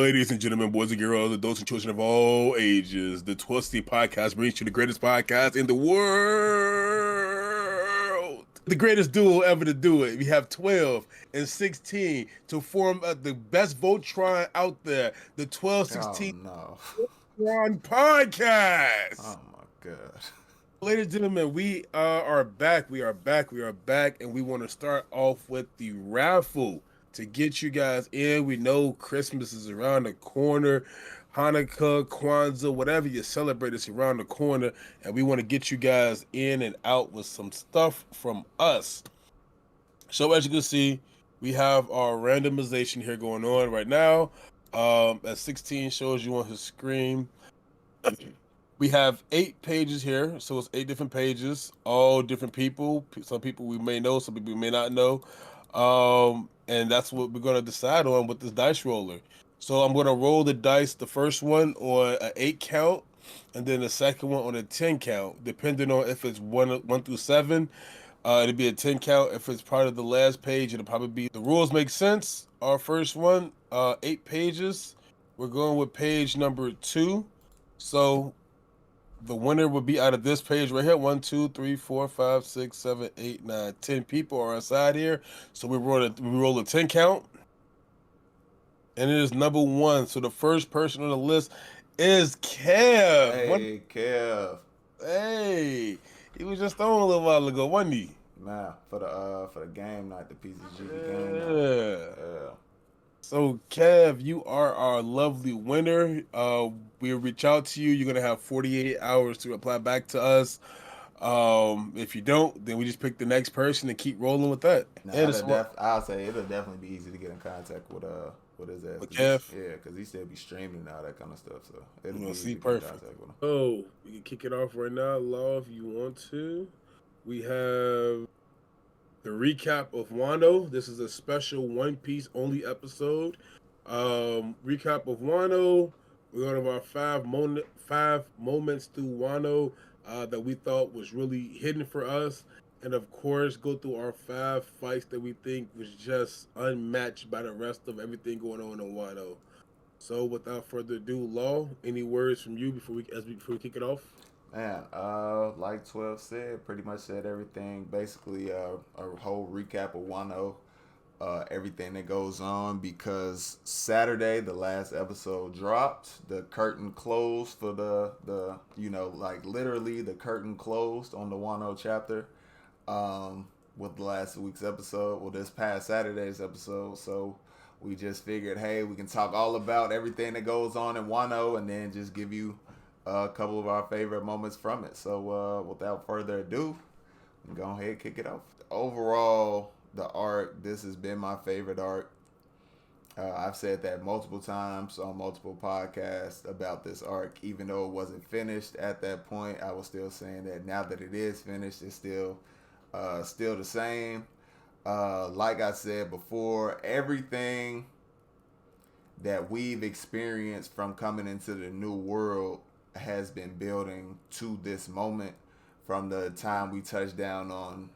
Ladies and gentlemen, boys and girls, adults and children of all ages, the Twisty Podcast brings you the greatest podcast in the world. The greatest duo ever to do it. We have 12 and 16 to form the best Voltron out there, the 12, Oh 16 no. Voltron Podcast. Oh my god. Ladies and gentlemen, we are back. We are back. We are back. And we want to start off with the raffle to get you guys in. We know Christmas is around the corner. Hanukkah, Kwanzaa, whatever you celebrate is around the corner. And we want to get you guys in and out with some stuff from us. So as you can see, we have our randomization here going on right now. As 16 shows you on his screen. We have 8 pages here, so it's 8 different pages, all different people. Some people we may know, some people we may not know. And that's what we're going to decide on with this dice roller. So I'm going to roll the dice, the first one on an 8 count, and then the second one on a 10 count, depending on if it's 1 through 7. It'll be a 10 count. If it's part of the last page, it'll probably be the rules make sense. Our first one, 8 pages. We're going with page number 2. So the winner would be out of this page right here. 1, 2, 3, 4, 5, 6, 7, 8, 9, 10 people are inside here. So we roll a 10 count. And it is number 1. So the first person on the list is Kev. Hey, Kev. Hey. He was just on a little while ago, wasn't he? Nah, for the game night, the PCG game night. Yeah. So, Kev, you are our lovely winner. We'll reach out to you. You're going to have 48 hours to reply back to us. If you don't, then we just pick the next person and keep rolling with that. I'll say it'll definitely be easy to get in contact with his ass. With Kev? Yeah, because he still be streaming and all that kind of stuff. So it'll be see, easy to perfect. get in contact with him. Oh, we can kick it off right now, Law, if you want to. We have the recap of Wano. This is a special One Piece only episode. Recap of Wano. We're going to have our 5 moments through Wano that we thought was really hidden for us. And of course, go through our 5 fights that we think was just unmatched by the rest of everything going on in Wano. So without further ado, Law, any words from you before we kick it off? Man, like 12 said, pretty much said everything. Basically, a whole recap of Wano, everything that goes on, because Saturday, the last episode dropped. The curtain closed for the like literally the curtain closed on the Wano chapter with last week's episode, well, this past Saturday's episode. So we just figured, hey, we can talk all about everything that goes on in Wano and then just give you a couple of our favorite moments from it. So without further ado, go ahead and kick it off. Overall, the arc, this has been my favorite arc. I've said that multiple times on multiple podcasts about this arc. Even though it wasn't finished at that point, I was still saying that now that it is finished, it's still the same. Like I said before, everything that we've experienced from coming into the new world has been building to this moment, from the time we touched down on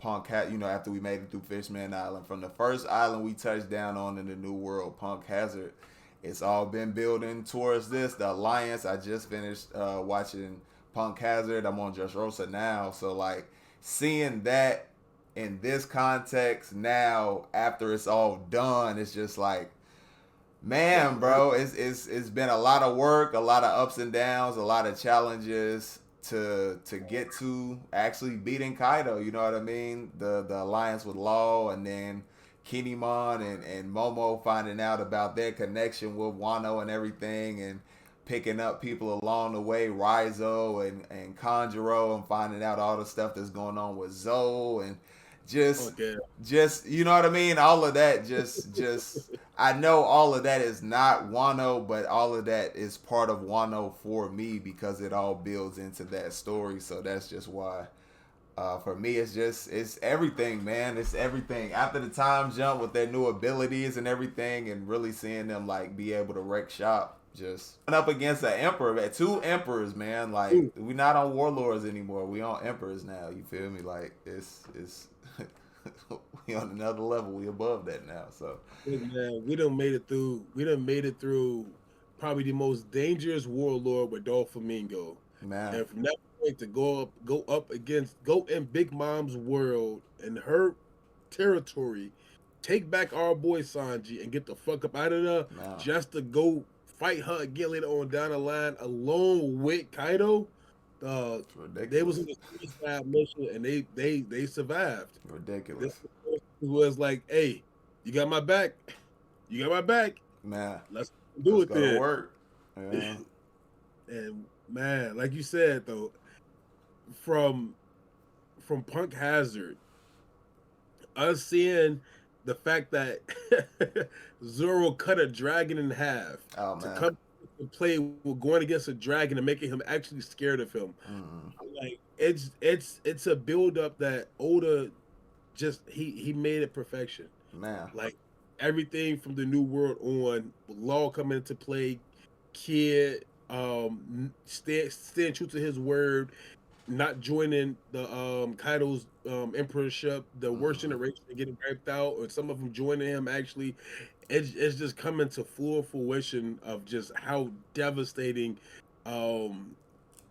Punk Hazard, after we made it through Fishman Island. From the first island we touched down on in the new world, Punk Hazard, it's all been building towards this. The Alliance, I just finished watching Punk Hazard. I'm on Dressrosa now. So, like, seeing that in this context now, after it's all done, it's just like, man, bro, it's been a lot of work, a lot of ups and downs, a lot of challenges to get to actually beating Kaido. You know what I mean? The alliance with Law, and then Kinemon and Momo finding out about their connection with Wano and everything, and picking up people along the way, Raizo and Kanjuro, and finding out all the stuff that's going on with Zoe, and just you know what I mean? All of that just I know all of that is not Wano, but all of that is part of Wano for me, because it all builds into that story. So that's just why for me it's everything, man. It's everything. After the time jump with their new abilities and everything, and really seeing them like be able to wreck shop, just up against an emperor, 2 emperors, man. Like, we're not on warlords anymore. We on emperors now. You feel me? Like, it's We on another level. We above that now. So Look, man, we done made it through. We done made it through probably the most dangerous warlord with Doflamingo, man, and from that point to go up against, go in Big Mom's world and her territory, take back our boy Sanji and get the fuck up out of there, man, just to go fight her again later on down the line along with Kaido. Uh, it's they was ridiculous. in the suicide mission and they survived. This Ridiculous, was like, hey, you got my back. You got my back. man. Let's do Let's it go to then. work. Yeah, And man, like you said though, from Punk Hazard, us seeing the fact that Zoro cut a dragon in half oh to man. come to play with going against a dragon and making him actually scared of him. Mm, Like it's a build up that Oda just he made it perfection. man, Like everything from the new world on, Law coming into play, Kid staying true to his word, not joining the Kaido's emperorship, the worst mm, generation getting wiped out, or some of them joining him actually. It's just coming to full fruition of just how devastating um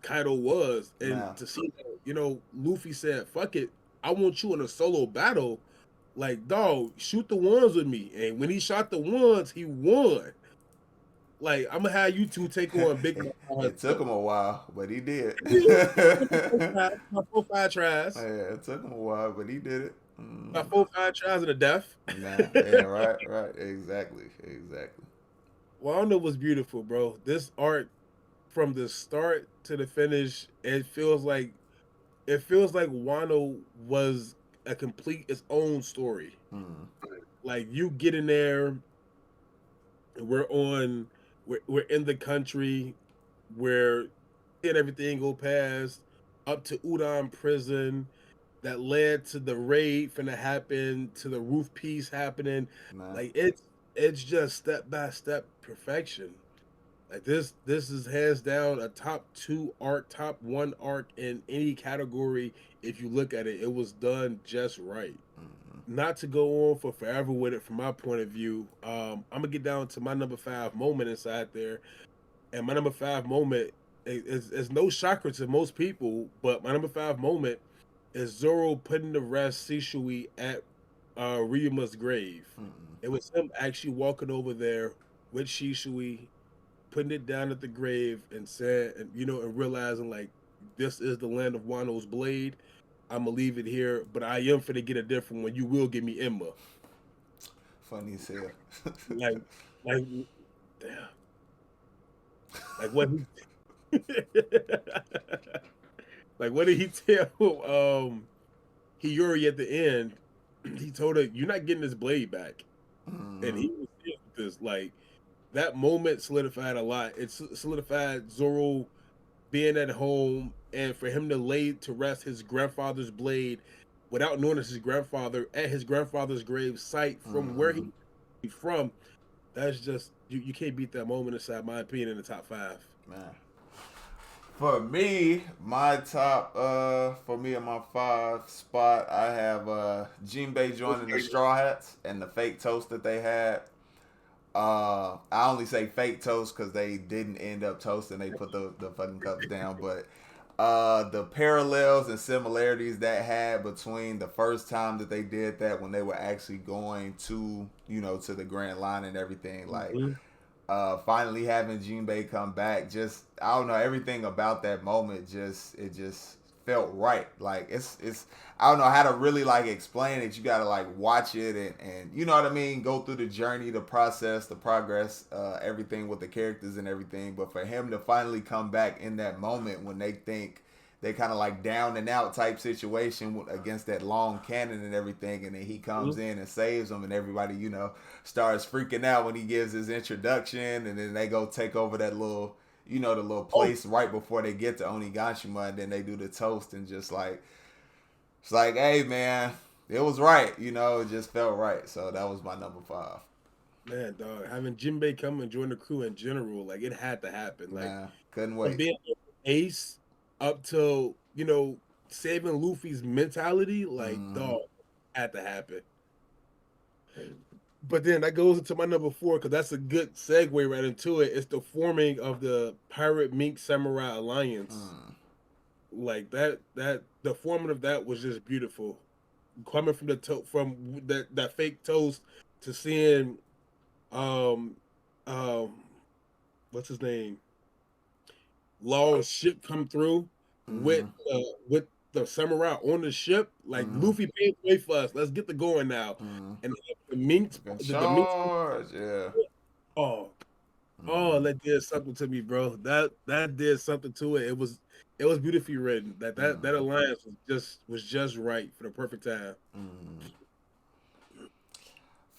Kaido was. And man. to see that, Luffy said, fuck it, I want you in a solo battle. Like, dog, shoot the ones with me. And when he shot the ones, he won. Like, I'm gonna have you two take on Big Mom It took herself. him a while, but he did. About 4 5 tries. Yeah, it took him a while, but he did it. About 4 5 tries and a death. Nah, yeah, right, right, exactly, exactly. Wano was beautiful, bro. This art from the start to the finish, it feels like Wano was a complete its own story. Mm, Like you get in there, we're on, we're in the country where and everything go past up to Udon prison that led to the raid finna happen to the roof piece happening. man, Like it's just step by step perfection. Like this is hands down a top two arc, top one arc in any category. If you look at it, it was done just right. mm, Not to go on for forever with it from my point of view. I'm gonna get down to my number five moment inside there, and my number five moment is no shocker to most people, but my number five moment is Zoro putting to rest Shishui at Ryuma's grave. mm, It was him actually walking over there with Shishui, putting it down at the grave and said, and realizing like this is the land of Wano's blade. I'm gonna leave it here, but I am finna get a different one. You will give me Emma. funny as hell. Like, like, damn. Like what he, like what did he tell Hiyori at the end? He told her, "You're not getting this blade back," and Mm, he was serious with this. Like that moment solidified a lot. It solidified Zoro being at home and for him to lay to rest his grandfather's blade without knowing it's his grandfather at his grandfather's grave site from where mm, he from. That's just you can't beat that moment inside my opinion in the top five. man. For me, my top, for me in my five spot, I have Jinbei joining the Straw Hats and the fake toast that they had. I only say fake toast because they didn't end up toasting. They put the fucking cups down. But the parallels and similarities that had between the first time that they did that when they were actually going to, to the Grand Line and everything. Like, Mm-hmm. finally having Jinbei come back, just I don't know, everything about that moment just felt right. Like it's I don't know how to really like explain it. You gotta like watch it and you know what I mean, go through the journey, the process, the progress, everything with the characters and everything. But for him to finally come back in that moment when they think they kind of like down and out type situation against that long cannon and everything, and then he comes in and saves them, and everybody starts freaking out when he gives his introduction, and then they go take over that little the little Oh place right before they get to Onigashima, and then they do the toast and just like it's like, hey man, it was right, it just felt right. So that was my number five. man, dog, having Jinbei come and join the crew in general, like it had to happen. Like Man, couldn't from wait. being ace up to saving Luffy's mentality, like Mm-hmm. dog. Had to happen. But then that goes into my number four because that's a good segue right into it. It's the forming of the Pirate Mink Samurai Alliance. Mm, Like that the forming of that was just beautiful. Coming from from that fake toast to seeing um um what's his name Law's ship come through mm-hmm, with the samurai on the ship. Like mm-hmm, Luffy paid the way for us. Let's get the going now. mm-hmm. And the minks, Fucking the minks. charge, yeah. Oh, oh, Mm, that did something to me, bro. That did something to it. It was beautifully written. That mm, alliance was just right for the perfect time. mm.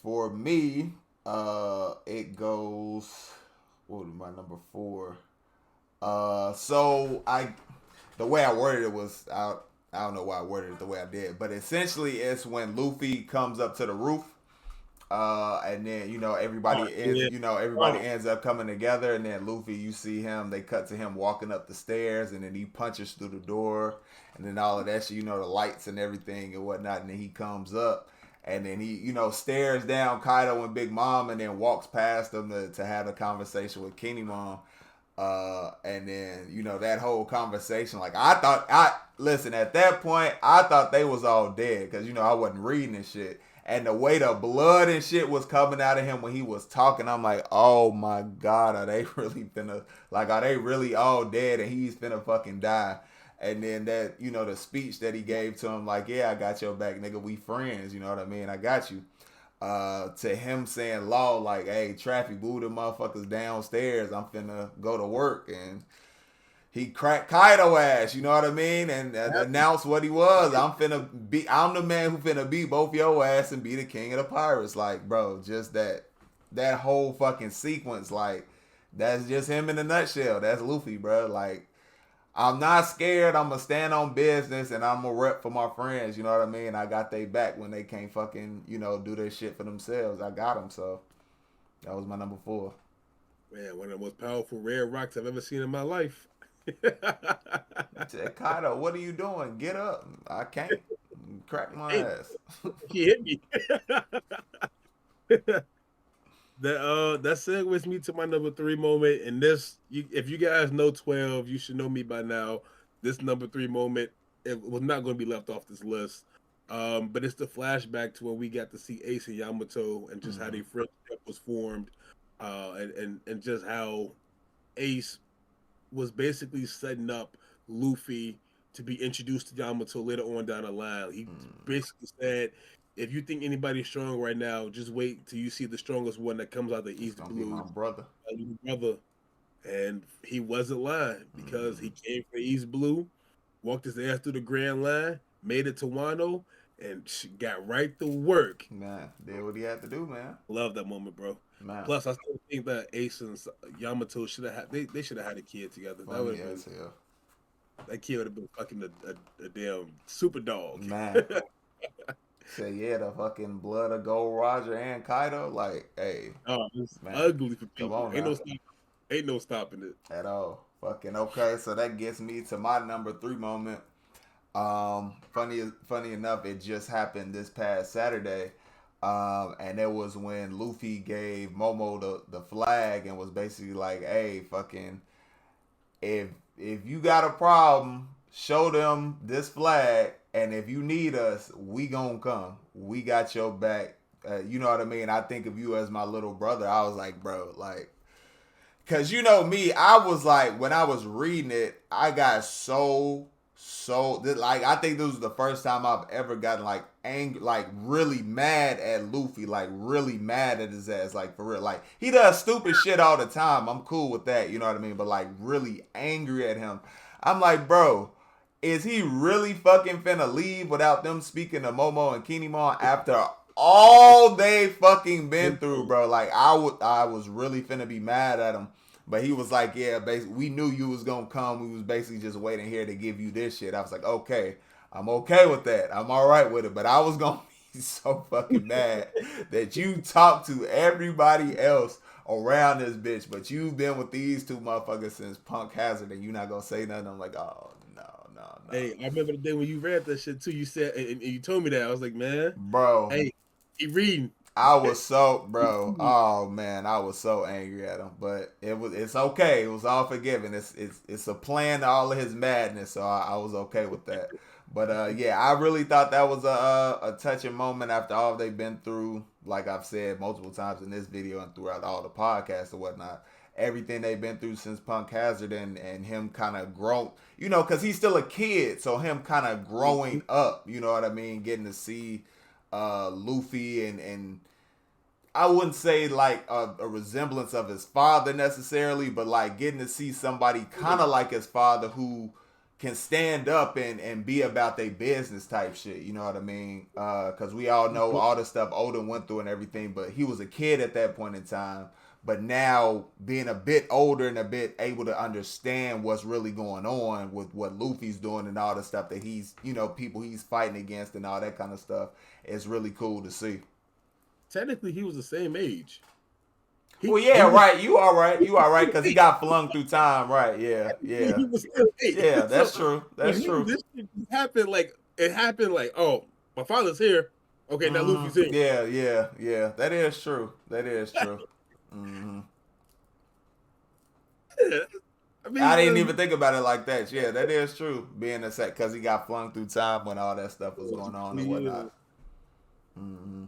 For me, it goes. What was my number four? So I, the way I worded it was I don't know why I worded it the way I did, but essentially it's when Luffy comes up to the roof, and then Oh yeah. everybody Oh, ends up coming together, and then Luffy, you see him, they cut to him walking up the stairs, and then he punches through the door, and then all of that shit, the lights and everything and whatnot, and then he comes up. And then he, stares down Kaido and Big Mom, and then walks past them to have a conversation with Kenny Mom. And then that whole conversation, like I listen at that point, I thought they was all dead because I wasn't reading and shit, and the way the blood and shit was coming out of him when he was talking, I'm like, oh my god, are they really finna are they really all dead and he's finna fucking die? And then that the speech that he gave to him, like, yeah, I got your back, nigga, we friends, you know what I mean, I got you. To him saying Law like, hey, traffic, move the motherfuckers downstairs. I'm finna go to work, and he cracked Kaido ass. You know what I mean? And announced what he was. I'm the man who finna beat both your ass and be the king of the pirates. Like, bro, just that whole fucking sequence. Like, that's just him in a nutshell. That's Luffy, bro. Like, I'm not scared. I'm gonna stand on business and I'm gonna rep for my friends. You know what I mean? I got they back when they can't fucking do their shit for themselves. I got them. So that was my number four. man, one of the most powerful rare rocks I've ever seen in my life. Said, Kaido, what are you doing? Get up. I can't. Crack my Hey, ass. he hit me. That segues me to my number three moment. And if you guys know 12, you should know me by now. This number three moment, it was not going to be left off this list. But it's the flashback to when we got to see Ace and Yamato and just how Mm-hmm. their friendship was formed, and just how Ace was basically setting up Luffy to be introduced to Yamato later on down the line. He Mm-hmm. basically said, "If you think anybody's strong right now, just wait till you see the strongest one that comes out of the It's East gonna be Blue, my brother. my little brother." And he wasn't lying because Mm-hmm. he came from the East Blue, walked his ass through the Grand Line, made it to Wano, and got right to work. Man, did what he had to do, man. Love that moment, bro. Man, Plus, I still think that Ace and Yamato should have had they should have had a kid together. That would funny have been as hell. that kid would have been fucking a damn super dog. Man, say yeah, the fucking blood of Gold Roger and Kaido. Like, hey, Oh, it's man, ugly for come people. on now. Ain't no stopping it. At all. Fucking okay. So that gets me to my number three moment. Funny enough, it just happened this past Saturday. And it was when Luffy gave Momo the flag and was basically like, "Hey, fucking, if if you got a problem, show them this flag, and if you need us, we gonna come. We got your back. You know what I mean? I think of you as my little brother." I was like, bro, like, cause me, I was like, when I was reading it, I got like, I think this was the first time I've ever gotten like angry, like really mad at Luffy, like really mad at his ass, like for real. Like he does stupid shit all the time. I'm cool with that, you know what I mean? But like really angry at him. I'm like, bro, is he really fucking finna leave without them speaking to Momo and Kinemon after all they fucking been through, bro? Like I was really finna be mad at him. But he was like, yeah, basically, we knew you was gonna come. We was basically just waiting here to give you this shit. I was like, okay, I'm okay with that. I'm all right with it. But I was gonna be so fucking mad that you talk to everybody else around this bitch, but you've been with these two motherfuckers since Punk Hazard, and you not gonna say nothing. I'm like, oh no, no, Hey, I remember the day when you read that shit too. You said, and you told me that. I was like, man, bro. hey, keep reading. I was so, bro. Oh man, I was so angry at him, but it's okay. It was all forgiven. It's a plan to all of his madness, so I was okay with that. But yeah, I really thought that was a touching moment after all they've been through. Like I've said multiple times in this video and throughout all the podcasts and whatnot, everything they've been through since Punk Hazard and him kind of grown, because he's still a kid, so him kind of growing up, you know what I mean, getting to see Luffy and I wouldn't say like a resemblance of his father necessarily, but like getting to see somebody kind of like his father who can stand up and be about their business type shit. You know what I mean? Because we all know all the stuff Odin went through and everything, but he was a kid at that point in time. But now being a bit older and a bit able to understand what's really going on with what Luffy's doing and all the stuff that he's, people he's fighting against and all that kind of stuff, is really cool to see. Technically, he was the same age. Well, He yeah, was right. You all right. You all right because he got flung through time. Right. Yeah. Yeah. he was still eight. Yeah. So That's true. for That's him, true. this shit happened like it happened like, oh, my father's here. Okay, now Luffy's here. Yeah. Yeah. Yeah. That is true. That is true. hmm Yeah, I I mean, didn't even think about it like that. Yeah, that is true. Being a set because he got flung through time when all that stuff was going on and yeah, whatnot. hmm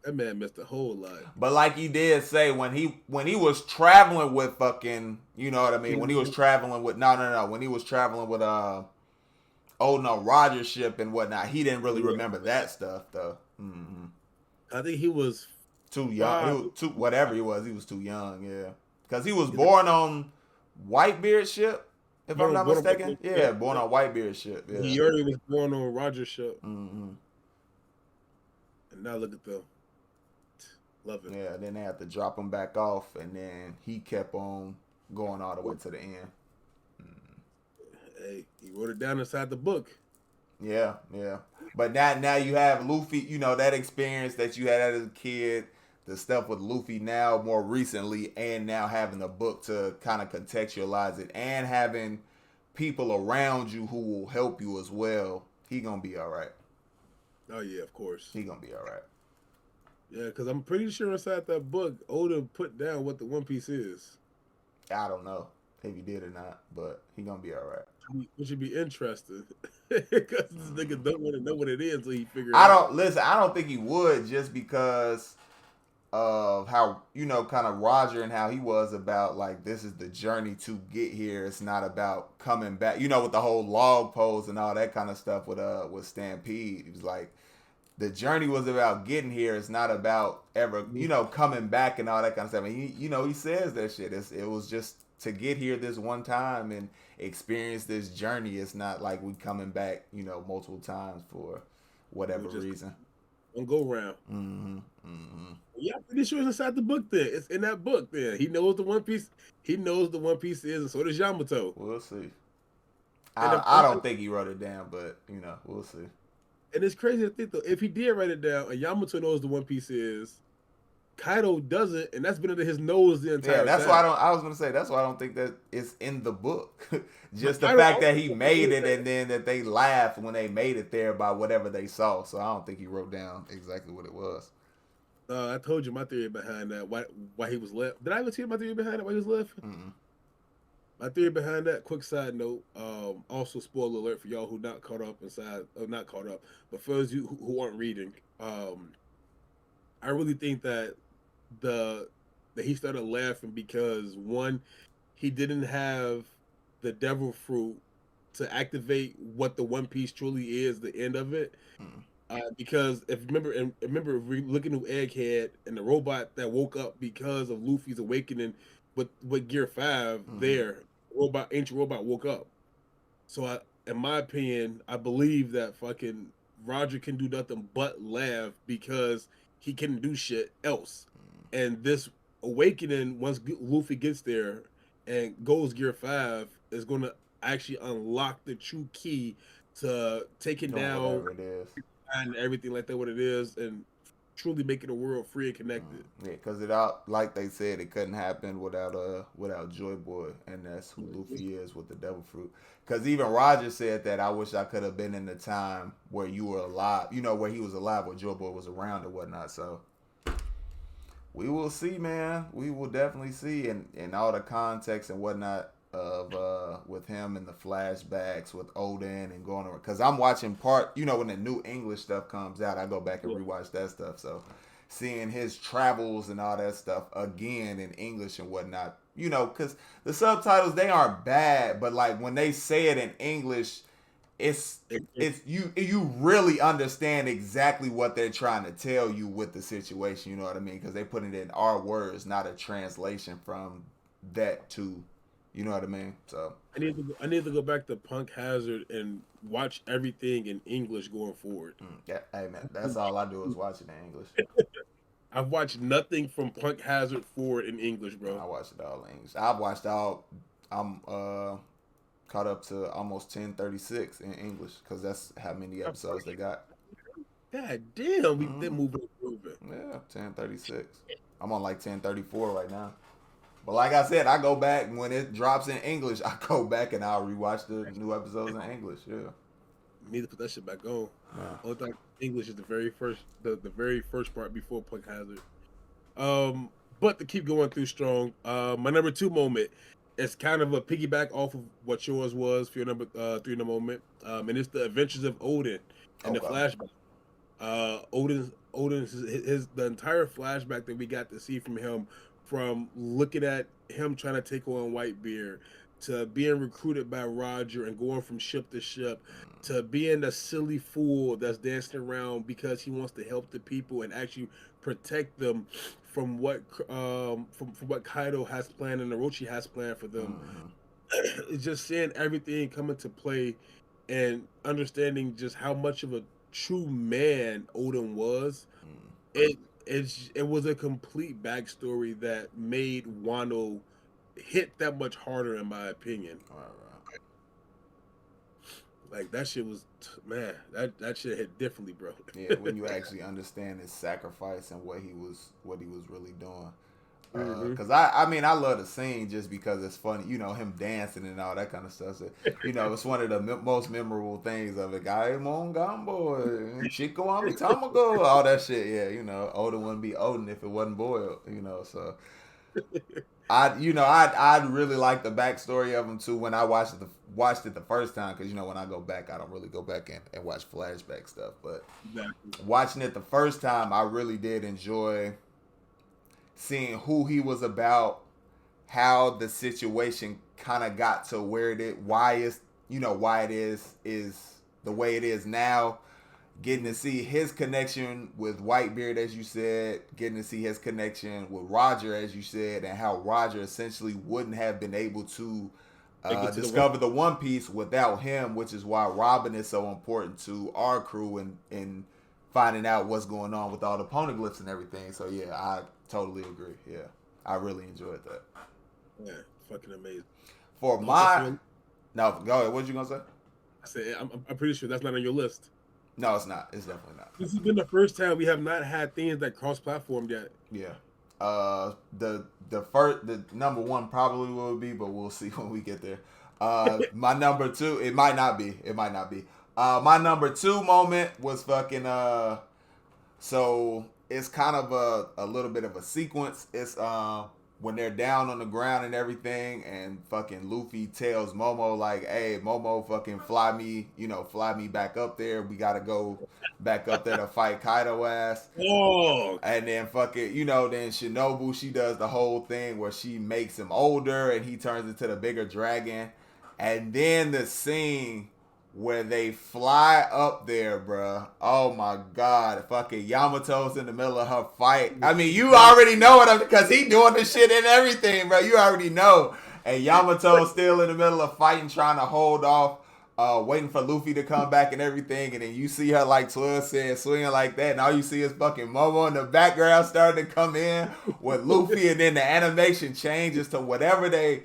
that man missed a whole lot. But like he did say, when he was traveling with fucking, you know what I mean. When he was Mhm. traveling with no, when he was traveling with oh no, Roger ship and whatnot. He didn't really Yeah. remember that stuff though. I think he was Too young. He 5. was too whatever he was. He was too young. Yeah, because he was born on Whitebeard ship, if I'm not Born on mistaken. Yeah, born on Whitebeard ship. Yeah. he already was born on Roger's show, hmm and now look at them. Love it. Yeah. Then they had to drop him back off, and then he kept on going all the way to the end. Hey, he wrote it down inside the book. Yeah, yeah. But now you have Luffy, that experience that you had as a kid, the stuff with Luffy now more recently, and now having a book to kind of contextualize it and having people around you who will help you as well. He gonna be all right. Oh yeah, of course. He gonna be all right. Yeah, because I'm pretty sure inside that book, Oda put down what the One Piece is, I don't know if he did or not, but he gonna be all right. which should be interesting because this nigga don't want to know what it is until he figure it I out. don't listen. I don't think he would just because of how kind of Roger and how he was about like this is the journey to get here. It's not about coming back. With the whole log pose and all that kind of stuff with Stampede. He was like the journey was about getting here. It's not about ever coming back and all that kind of stuff. And he says that shit. It was just to get here this one time and experience this journey. It's not like we coming back multiple times for It whatever was just reason. one go round. Mm-hmm. Mm-hmm. Yeah, I'm pretty sure it's inside the book. There, it's in that book. There, he knows the One Piece. He knows the One Piece is, and so does Yamato. We'll see. And I don't think he wrote it down, but we'll see. and it's crazy to think though. If he did write it down, and Yamato knows the One Piece is, Kaido doesn't, and that's been under his nose the Yeah, entire that's why time. I don't. I was gonna say that's why I don't think that it's in the book. But Just the Kaido fact also that he made it and then that they laughed when they made it there by whatever they saw. So I don't think he wrote down exactly what it was. I told you my theory behind that. Why he was left? Did I ever tell you my theory behind it? Why he was left? Mm-mm. My theory behind that. Quick side note. Also, spoiler alert for y'all who not caught up inside, or not caught up, but for those of you who aren't reading, I really think that the that he started laughing because one, he didn't have the devil fruit to activate what the One Piece truly is, the end of it. Mm-mm. Because if remember, and remember, if we looking at Egghead and the robot that woke up because of Luffy's awakening with Gear 5, Mm-hmm. there ancient robot woke up. So in my opinion, I believe that fucking Roger can do nothing but laugh because he can do shit else. And this awakening, once Luffy gets there and goes Gear 5, is going to actually unlock the true key to taking Doing down whatever it is. and everything like that, what it is. And truly making the world free and connected. Yeah, because it out like they said, it couldn't happen without Joy Boy, and that's who Luffy is with the Devil Fruit. Because even Roger said that I wish I could have been in the time where you were alive, where he was alive, where Joy Boy was around or whatnot. So we will see, man. We will definitely see, and all the context and whatnot of with him and the flashbacks with Odin and going over. Because I'm watching part, when the new English stuff comes out, I go back and rewatch that stuff. So seeing his travels and all that stuff again in English and whatnot, because the subtitles they aren't bad, but like when they say it in English, it's you really understand exactly what they're trying to tell you with the situation. You know what I mean? Because they put it in our words, not a translation from that to, you know what I mean? So I need to go back to Punk Hazard and watch everything in English going forward. yeah, hey man, that's all I do is watch it in English. I've watched nothing from Punk Hazard forward in English, bro. I watch it all in English. I've watched all. I'm caught up to almost 1036 in English because that's how many episodes they got. God damn, they Mm-hmm. moving improving. Yeah, 1036. I'm on like 1034 right now. But like I said, I go back when it drops in English. I go back and I'll rewatch the new episodes in English. Yeah. Need to put that shit back on. Yeah. Only thing English is the very first part before Punk Hazard. But to keep going through strong, my number two moment is kind of a piggyback off of what yours was for your number three in the moment. And it's the Adventures of Odin and the Okay. flashback. Odin's his the entire flashback that we got to see from him, from looking at him trying to take on Whitebeard, to being recruited by Roger and going from ship to ship, to being the silly fool that's dancing around because he wants to help the people and actually protect them from from what Kaido has planned and Orochi has planned for them. Mm-hmm. It's just seeing everything come into play and understanding just how much of a true man Odin was. It was a complete backstory that made Wano hit that much harder, in my opinion. All right. Like that shit was, man, that shit hit differently, bro. Yeah, when you actually understand his sacrifice and what he was really doing. hmm Cause I mean I love the scene just because it's funny, him dancing and all that kind of stuff. So, it's one of the most memorable things of it. Guy Mongambo, Chico Amitamago, all that shit. Yeah, Odin wouldn't be Odin if it wasn't boiled. So I really like the backstory of him too. When I watched it the first time, because when I go back, I don't really go back and watch flashback stuff. But Exactly. watching it the first time, I really did enjoy seeing who he was about, how the situation kind of got to where it is, why it is the way it is now. Getting to see his connection with Whitebeard, as you said, getting to see his connection with Roger, as you said, and how Roger essentially wouldn't have been able to Take it to the discover the One Piece without him, which is why Robin is so important to our crew and finding out what's going on with all the poneglyphs and everything. So yeah, I totally agree. Yeah, I really enjoyed that. Yeah, fucking amazing. For Don't touch my your, no, go ahead. What you gonna say? I said I'm pretty sure that's not on your list. No, it's not. It's definitely not. This has been the first time we have not had things that cross platform yet. Yeah. The number one probably will be, but we'll see when we get there. My number two, it might not be. It might not be. My number two moment was fucking so it's kind of a little bit of a sequence. It's when they're down on the ground and everything, and fucking Luffy tells Momo like, "Hey, Momo, fucking fly me back up there. We gotta go back up there to fight Kaido ass." Oh, And then fucking, then Shinobu, she does the whole thing where she makes him older and he turns into the bigger dragon. And then the scene where they fly up there, bruh. Oh my god. Fucking Yamato's in the middle of her fight. I mean, you already know it because he doing the shit and everything, bro. You already know. And Yamato's still in the middle of fighting, trying to hold off, waiting for Luffy to come back and everything. And then you see her, like 12 said, swinging like that. And all you see is fucking Momo in the background starting to come in with Luffy. And then the animation changes to whatever they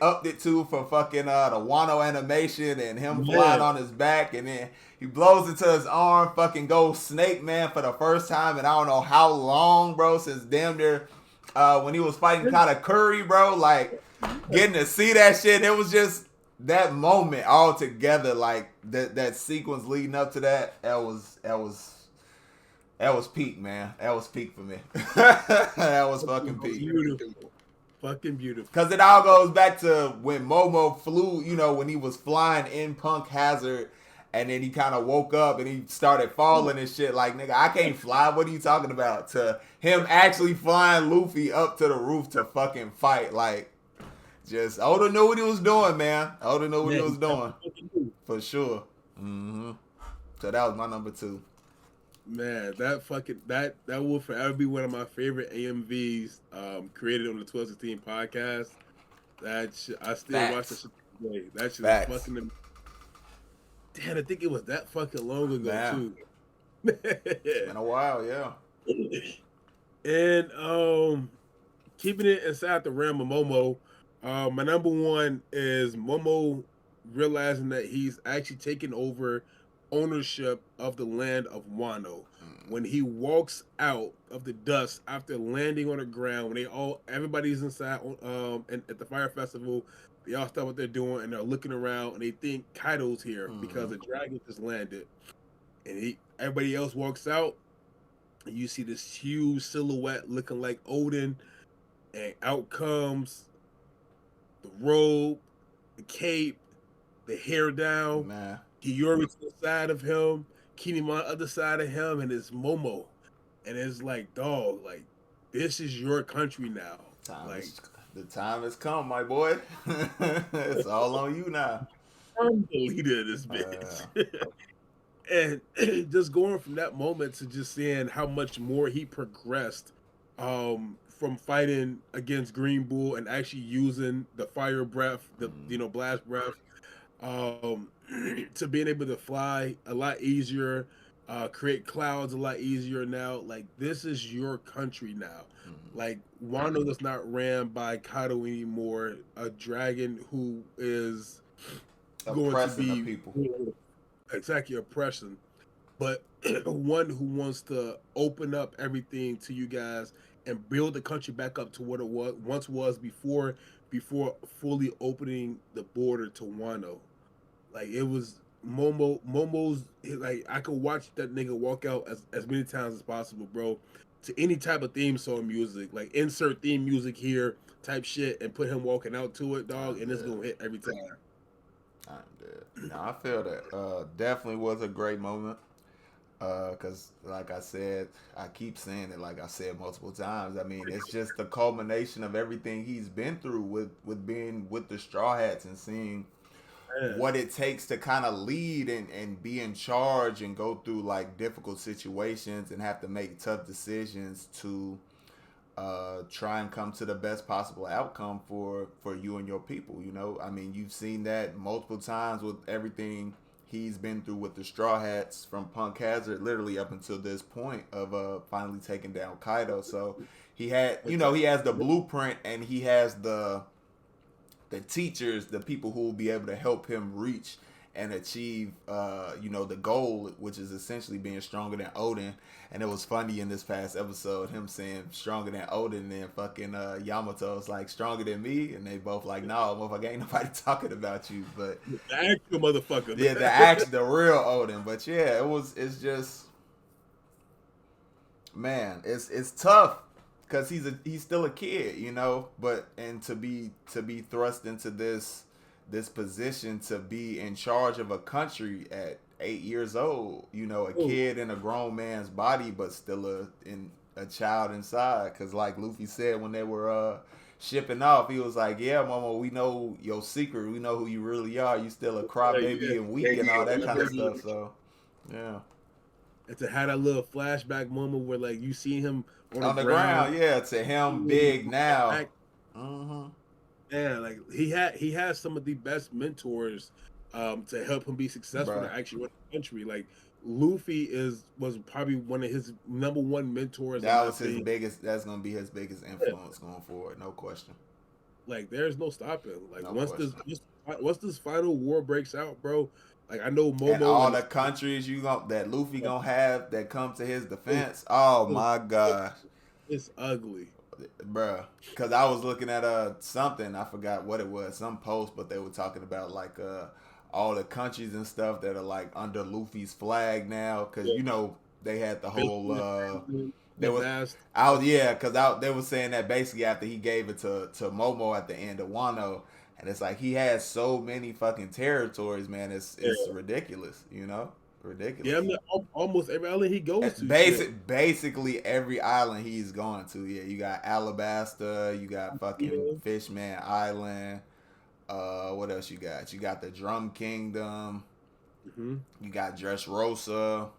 upped it to for fucking the Wano animation and him flying yeah. on his back, and then He blows into his arm, fucking goes Snake Man for the first time, and I don't know how long, bro, since damn near when he was fighting kind of Curry, bro. Like getting to see that shit, it was just that moment all together, like that sequence leading up to that. That was peak, man. That was peak for me. That was fucking peak. Beautiful. Fucking beautiful. Because it all goes back to when Momo flew, when he was flying in Punk Hazard and then he kind of woke up and he started falling and shit. Like, nigga, I can't fly. What are you talking about? To him actually flying Luffy up to the roof to fucking fight. Like, just Oda knew what he was doing, man. Oda knew what he was doing. For sure. Mm-hmm. So that was my number 2. Man, that will forever be one of my favorite AMVs created on the 1216 podcast. I still watch the shit today. That shit is fucking. Damn, I think it was that fucking long ago too. It's been a while, yeah. And keeping it inside the realm of Momo, my number 1 is Momo realizing that he's actually taken over ownership of the land of Wano. When he walks out of the dust after landing on the ground, when everybody's inside and at the fire festival, they all stop what they're doing and they're looking around and they think Kaido's here because the dragon just landed. And everybody else walks out and you see this huge silhouette looking like Odin, and out comes the robe, the cape, the hair down. Man. Kiyori to the side of him, Kinema on the other side of him, and it's Momo. And it's like, dog, like, this is your country now. The time has come, my boy. It's all on you now. I'm the leader of this bitch. And just going from that moment to just seeing how much more he progressed from fighting against Green Bull and actually using the fire breath, the blast breath, to being able to fly a lot easier, create clouds a lot easier now. Like, this is your country now. Like, Wano is not ran by Kaido anymore, a dragon who is oppressing going to be the people. Exactly, oppression, but one who wants to open up everything to you guys and build the country back up to what it once was before fully opening the border to Wano. Like, it was Momo's, like, I could watch that nigga walk out as many times as possible, bro. To any type of theme song music, like insert theme music here type shit, and put him walking out to it, dog, and it's gonna hit every time. I'm dead. No, I feel that. Definitely was a great moment. Because, like I said, I keep saying it, like I said multiple times. I mean, it's just the culmination of everything he's been through with being with the Straw Hats and seeing what it takes to kind of lead and be in charge and go through like difficult situations and have to make tough decisions to try and come to the best possible outcome for you and your people. I mean, you've seen that multiple times with everything he's been through with the Straw Hats from Punk Hazard, literally up until this point of finally taking down Kaido. So he had, he has the blueprint and he has the teachers, the people who will be able to help him reach and achieve, the goal, which is essentially being stronger than Odin. And it was funny in this past episode, him saying stronger than Odin, and fucking Yamato's like stronger than me, and they both like, no, motherfucker, ain't nobody talking about you. But the actual motherfucker, yeah, the real Odin. But yeah, it's just, man, it's tough because he's still a kid, but and to be thrust into this position to be in charge of a country at 8 years old, a kid in a grown man's body, but still a child inside. Because like Luffy said when they were shipping off, he was like, yeah, mama, we know your secret, we know who you really are, you still a crybaby and weak and all that kind of stuff. So yeah, and to have that little flashback moment where like you see him on the ground, yeah, to him big now. Yeah, like he has some of the best mentors to help him be successful to actually run the country. Like Luffy was probably one of his number one mentors. That was his biggest. That's gonna be his biggest influence going forward, no question. Like there's no stopping. Like once this final war breaks out, bro, Like I know And Momo all and the countries that Luffy gonna have that come to his defense. Oh my gosh, it's ugly. bruh. Cause I was looking at something, I forgot what it was, some post, but they were talking about like all the countries and stuff that are like under Luffy's flag now. Cause Yeah. you know they had the whole there The was vast. out yeah, cause they were saying that basically after he gave it to Momo at the end of Wano, and it's like he has so many fucking territories, man. It's Yeah, ridiculous, yeah. I ridiculous. mean, almost every island he goes to, shit. Basically every island he's gone to. Yeah, you got Alabasta, you got fucking Yeah. Fishman Island. What else you got? You got the Drum Kingdom. Hmm. You got Dressrosa.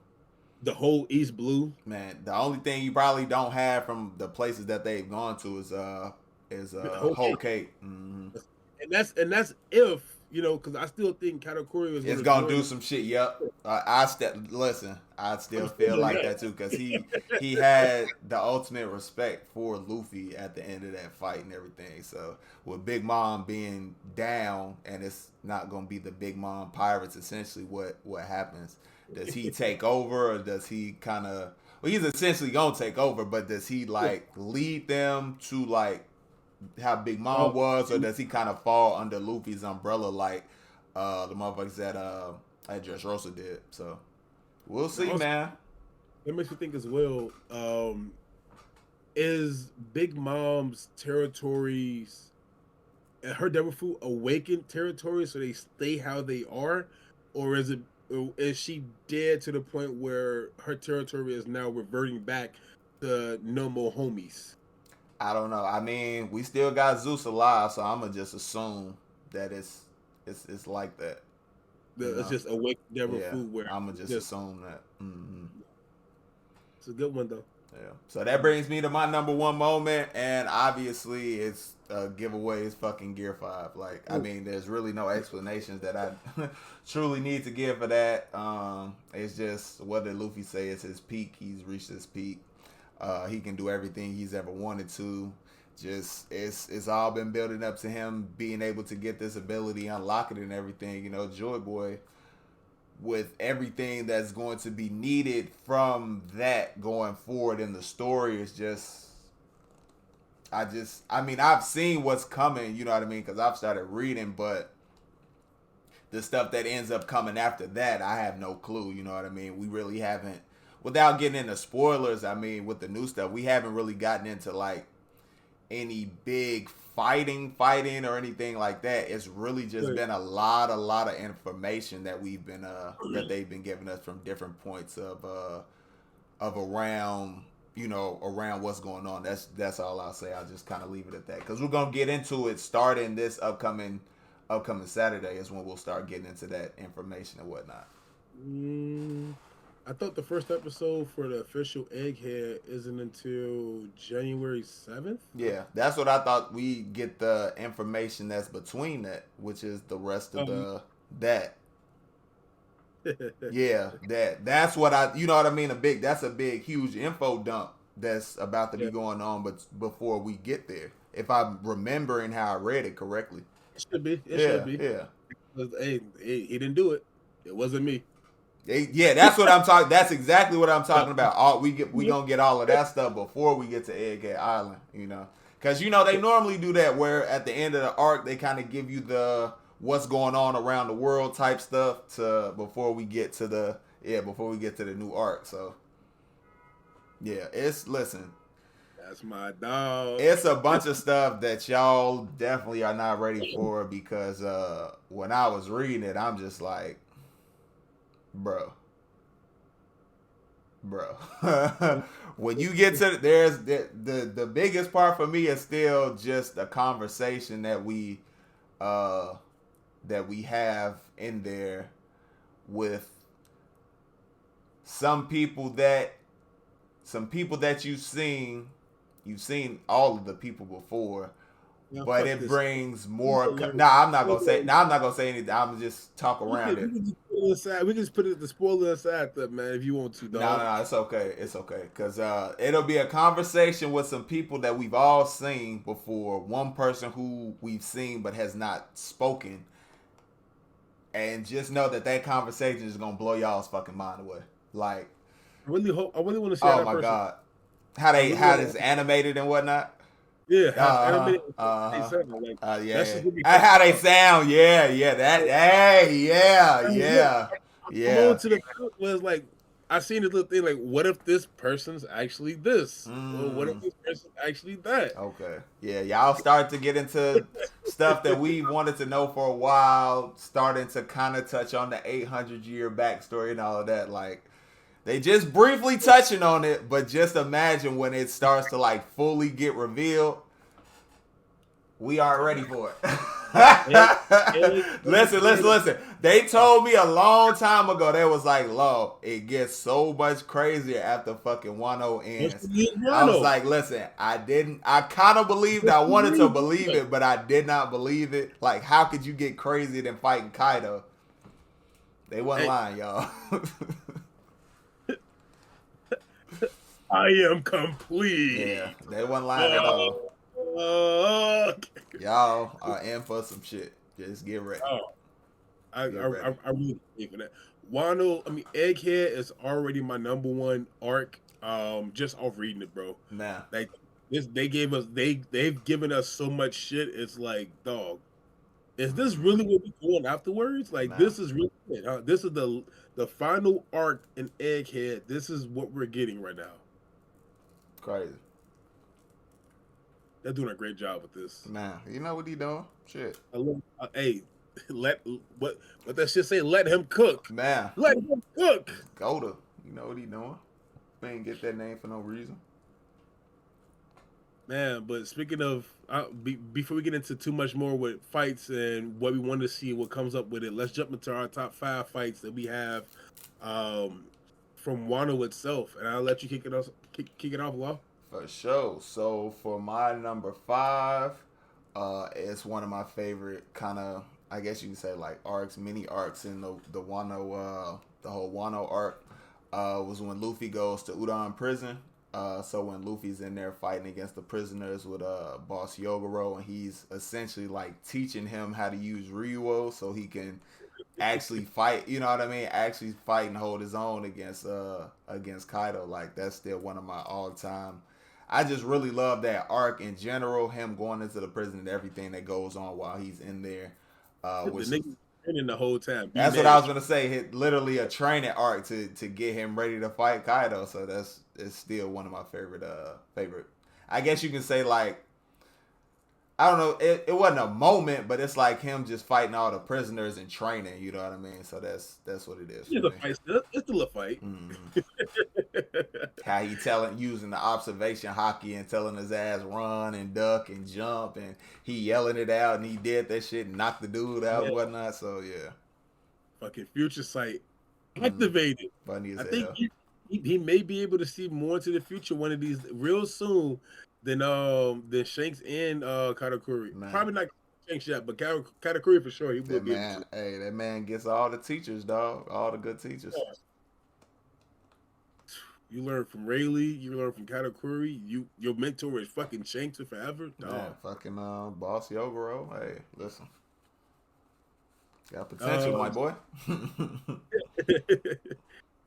The whole East Blue. Man, the only thing you probably don't have from the places that they've gone to is Whole Whole cake. Cake. Mm-hmm. And that's if because I still think Katakuri is going It's to gonna join. do some shit. Yep. Listen. I I'm still still feel on like that. that too because he had the ultimate respect for Luffy at the end of that fight and everything. So with Big Mom being down and it's not gonna be the Big Mom pirates, essentially what happens? Does he take over or does he kind of? Well, he's essentially gonna take over, but does he like lead them to like how Big Mom Oh, was, or does he kind of fall under Luffy's umbrella like the motherfuckers that Dressrosa did? So we'll see, also, man. that makes me think as well. Is Big Mom's territories and her devil fruit awakened territories so they stay how they are, or is she dead to the point where her territory is now reverting back to no more homies? I don't know. I mean, we still got Zeus alive, so I'm gonna just assume that it's like that. You It's know? just awakened devil Yeah, fruit where I'm gonna just just assume that. Mm-hmm. it's a good one though. Yeah. So that brings me to my number one moment, and obviously it's giveaway is fucking Gear 5. Like, I mean, there's really no explanations that I truly need to give for that. It's just what did Luffy say is his peak. He's reached his peak. He can do everything he's ever wanted to. Just it's all been building up to him being able to get this ability, unlock it, and everything. Joy Boy with everything that's going to be needed from that going forward in the story is just I mean I've seen what's coming, you know what I mean, because I've started reading, but the stuff that ends up coming after that I have no clue, you know what I mean. We really haven't, without getting into spoilers, I mean with the new stuff we haven't really gotten into like any big fighting or anything like that. It's really just Right. been a lot of information that we've been that they've been giving us from different points of around around what's going on. That's all I'll say. I'll just kind of leave it at that because we're gonna get into it starting this upcoming Saturday is when we'll start getting into that information and whatnot. Mm, I thought the first episode for the official Egghead isn't until January 7th. Yeah, that's what I thought. We get the information that's between that, which is the rest of Um, the that. Yeah, that's what you know what I mean. That's a big, huge info dump that's about to be yeah, going on, but before we get there, if I'm remembering how I read it correctly. it should be. It should Yeah, be. yeah. 'Cause, hey, he didn't do it. It wasn't me. Yeah, that's what I'm talking. That's exactly what I'm talking about. We gonna get all of that stuff before we get to Egghead Island, because they normally do that where at the end of the arc they kind of give you the what's going on around the world type stuff to before we get to the new arc. So yeah, listen, That's my dog. it's a bunch of stuff that y'all definitely are not ready for because when I was reading it, I'm just like, bro. Bro. When you get to there's the biggest part for me is still just a conversation uh that we have in there with some people that you've seen all of the people before, Now but fuck it this. brings We more can learn. nah, I'm not gonna say anything. I'm just talk We around can, it. we can just put it aside. We can just put it the spoiler aside, that man, if you want to, No, no, dog. no, it's okay. It's okay. Because it'll be a conversation with some people that we've all seen before. One person who we've seen but has not spoken. and just know that conversation is gonna blow y'all's fucking mind away. Like, I really want to see how oh that my person. god, I really how want it's to. animated and whatnot. Yeah, Uh how huh. animated Uh they huh. sound like. Yeah, That's yeah. just gonna be And fucking how they wild. sound. Yeah, yeah. That. Hey, yeah, Look, yeah, I'm on yeah. to the point where it's like I seen this little thing like, what if this person's actually this, or what if Mm. this person's actually that? Okay. Yeah, y'all start to get into stuff that we wanted to know for a while, starting to kind of touch on the 800-year backstory and all of that. Like, they just briefly touching on it, but just imagine when it starts to like fully get revealed. We aren't ready for it. And, and, Listen. They told me a long time ago, they was like, Lo, it gets so much crazier after fucking Wano ends. I was Wano. like, listen, I kind of believed, I wanted to believe it, but I did not believe it. Like, how could you get crazier than fighting Kaido? They wasn't Hey, lying, y'all. I am complete. Yeah, they wasn't lying at all. Fuck. Y'all are in for some shit. Just get ready. Oh, I, Get ready. I really think for that. Wano, I mean, Egghead is already my number one arc. Just off reading it, bro. Now, Like this, they've given us so much shit. It's like, dog, is this really what we're doing afterwards? Like, now, this is really it, huh? This is the final arc in Egghead. This is what we're getting right now. crazy. They're doing a great job with this. Man, you know what he doing? Shit. Hey, let what that shit say? Let him cook. Man, Let him cook. Goda. You know what he doing? We ain't get that name for no reason. Man, but speaking of, before we get into too much more with fights and what we want to see, what comes up with it, let's jump into our top 5 fights that we have um, from Wano itself, and I'll let you kick it off. Kick it off, Law. For sure. So for my number 5, it's one of my favorite kind of, I guess you can say, like arcs, mini arcs in the Wano, the whole Wano arc. Was when Luffy goes to Udon prison. So when Luffy's in there fighting against the prisoners with Boss Yogoro, and he's essentially like teaching him how to use Ryuo so he can actually fight. You know what I mean? Actually fight and hold his own against Kaido. Like, that's still one of my all time. I just really love that arc in general. Him going into the prison and everything that goes on while he's in there, The which is, nigga training the whole time. Be that's what I mad. was gonna say. Hit literally a training arc to get him ready to fight Kaido. So it's still one of my favorite. I guess you can say, like, I don't know. It wasn't a moment, but it's like him just fighting all the prisoners and training. You know what I mean? So that's what it is for It's a me. fight. Still. It's still a fight. Mm-hmm. How he using the observation hockey and telling his ass run and duck and jump, and he yelling it out, and he did that shit and knocked the dude out Yeah. and whatnot. So yeah. Fucking future sight Mm. activated. Funny as I think hell. he may be able to see more into the future one of these real soon than Shanks and Katakuri. Man, Probably not Shanks yet, but Katakuri for sure he will that be able man, to. hey, that man gets all the teachers, dog. All the good teachers. Yeah. You learn from Rayleigh, you learn from Katakuri. Your mentor is fucking Shanks forever, Man, dog. fucking Boss Yogoro. Hey, listen. Got potential, my Um, boy.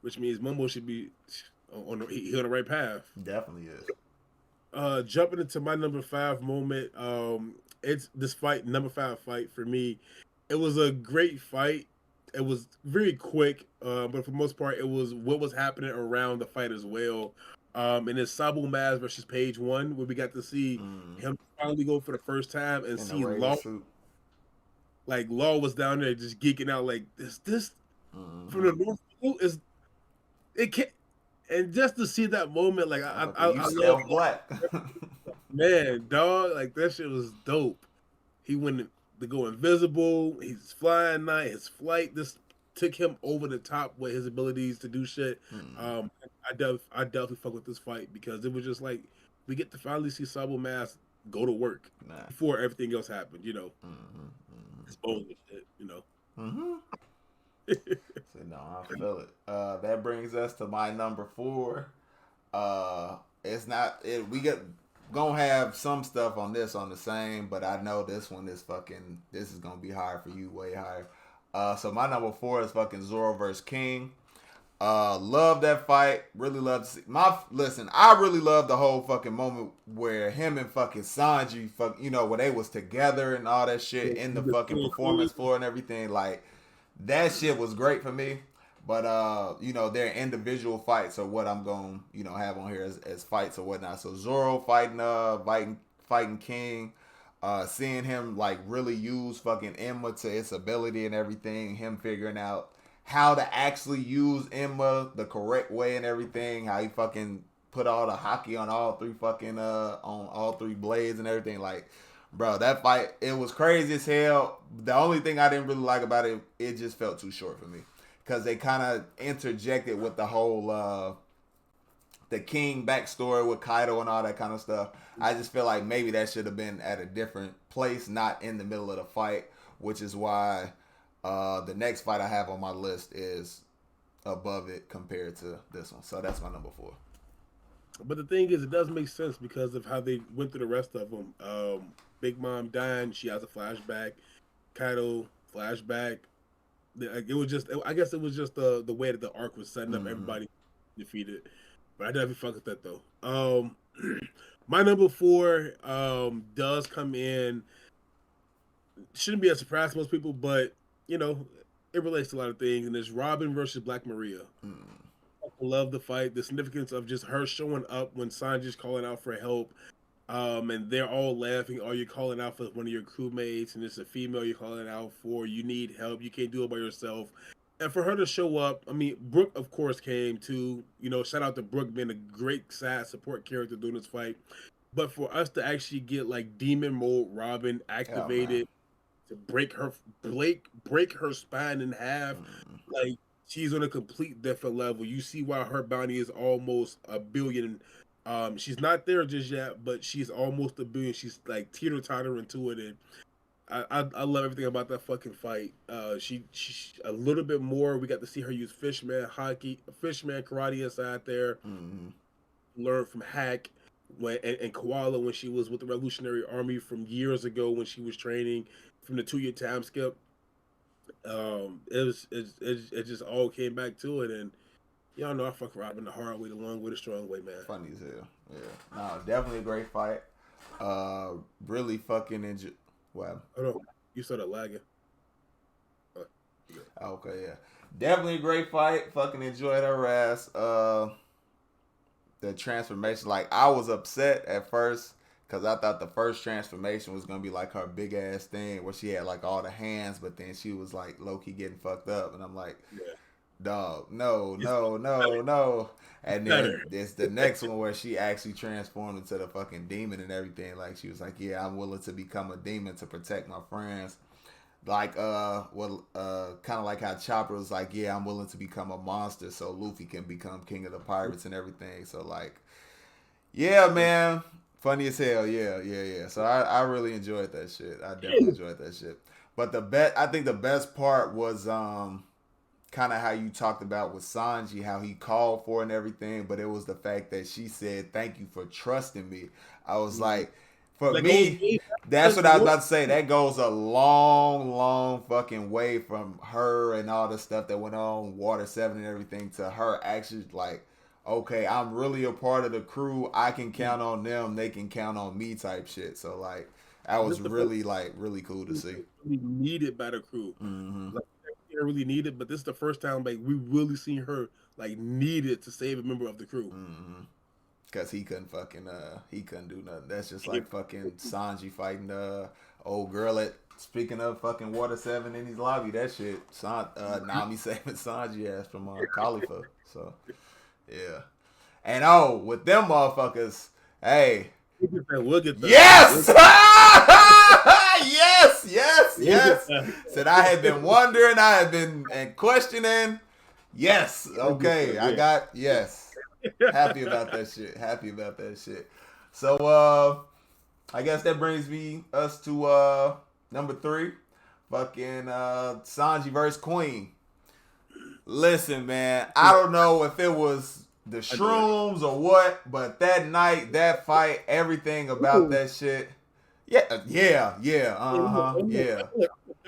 which means Momo should be he on the right path. Definitely is. Jumping into my number 5 moment. It's this fight, number 5 fight for me. It was a great fight. It was very quick, but for the most part, it was what was happening around the fight as well. And it's Sabu Maz versus Page One, where we got to see Mm. him finally go for the first time and In the see Raider Law. suit. Like Law was down there just geeking out, like this from Mm-hmm. the North Pole is it can't. And just to see that moment, like Motherfucker, you I love stealth black. man, dog, like that shit was dope. He went to go invisible. He's flying night. His flight this took him over the top with his abilities to do shit. Mm. Um, I definitely fuck with this fight because it was just like we get to finally see Sabo Mask go to work Nah. before everything else happened. Mm-hmm. His bones and shit. Mm-hmm. So no, I feel it. That brings us to my number 4. It's not it. We get gonna have some stuff on this on the same, but I know this one is fucking. This is gonna be higher for you, way higher. So my number 4 is fucking Zoro versus King. Love that fight. Really love to see listen. I really love the whole fucking moment where him and fucking Sanji, when they was together and all that shit in the fucking performance floor and everything. Like that shit was great for me. But their individual fights are what I'm going have on here as fights or whatnot. So Zoro fighting King. Seeing him like really use fucking Emma to its ability and everything, him figuring out how to actually use Emma the correct way and everything, how he fucking put all the hockey on all three fucking on all three blades and everything. Like, bro, that fight, it was crazy as hell. The only thing I didn't really like about it, it just felt too short for me, because they kind of interjected with the whole the King backstory with Kaido and all that kind of stuff. I just feel like maybe that should have been at a different place, not in the middle of the fight, which is why the next fight I have on my list is above it compared to this one. So that's my number 4. But the thing is, it does make sense because of how they went through the rest of them. Big Mom dying, she has a flashback. Kaido flashback. It was just, I guess, it was just the way that the arc was setting up. Everybody defeated, but I definitely fuck with that though. My number 4 does come in. Shouldn't be a surprise to most people, but you know, it relates to a lot of things. And it's Robin versus Black Maria. I love the fight. The significance of just her showing up when Sanji's calling out for help. And they're all laughing. Oh, you're calling out for one of your crewmates, and it's a female you're calling out for. You need help. You can't do it by yourself. And for her to show up, I mean, Brooke, of course, came too. Shout out to Brooke being a great side support character during this fight. But for us to actually get like demon mode Robin Oh man. activated to break her spine in half, like she's on a complete different level. You see why her bounty is almost a billion. She's not there just yet, but she's almost a billion. She's like teeter tottering to it, and I love everything about that fucking fight. She a little bit more. We got to see her use fishman karate inside there. Learn from Hack and Koala when she was with the Revolutionary Army from years ago when she was training from the 2-year time skip. It just all came back to it, and y'all know I fuck Robin the hard way, the long way, the strong way, man. Funny as hell. Yeah. No, definitely a great fight. Really fucking enjoy. Well. Hold on, you started lagging. Okay, yeah. Definitely a great fight. Fucking enjoyed her ass. The transformation, like I was upset at first because I thought the first transformation was gonna be like her big ass thing where she had like all the hands, but then she was like low key getting fucked up, and I'm like, Yeah. dog, no, no, no, no. And then there's the next one where she actually transformed into the fucking demon and everything. Like she was like, yeah, I'm willing to become a demon to protect my friends. Like kind of like how Chopper was like, yeah, I'm willing to become a monster so Luffy can become king of the pirates and everything. So like, yeah, man, funny as hell. Yeah, yeah, yeah. So I really enjoyed that shit. I definitely enjoyed that shit. But I think the best part was kind of how you talked about with Sanji, how he called for and everything, but it was the fact that she said, "Thank you for trusting me." I was like, for That goes me, that's what I was about to say. That goes a long, long fucking way from her and all the stuff that went on, Water 7 and everything, to her actually like, okay, I'm really a part of the crew. I can count on them. They can count on me type shit. So like, that was this the first really like really cool to see. really needed by the crew. Mm-hmm. Like really needed, but this is the first time like we really seen her like needed to save a member of the crew. Mm-hmm. Cause he couldn't do nothing. That's just like fucking Sanji fighting old girl at, speaking of fucking Water 7 in his lobby. That shit Nami saving Sanji ass from Khalifa. So yeah. And with them motherfuckers, hey. We'll get that. Yes! Yes, yes, yes. Said I had been wondering, I had been and questioning. Yes, okay. I got yes. Happy about that shit. Happy about that shit. So I guess that brings us to number 3. Fucking Sanji versus Queen. Listen, man, I don't know if it was the shrooms or what, but that night, that fight, everything about that shit. Yeah, yeah, yeah, yeah.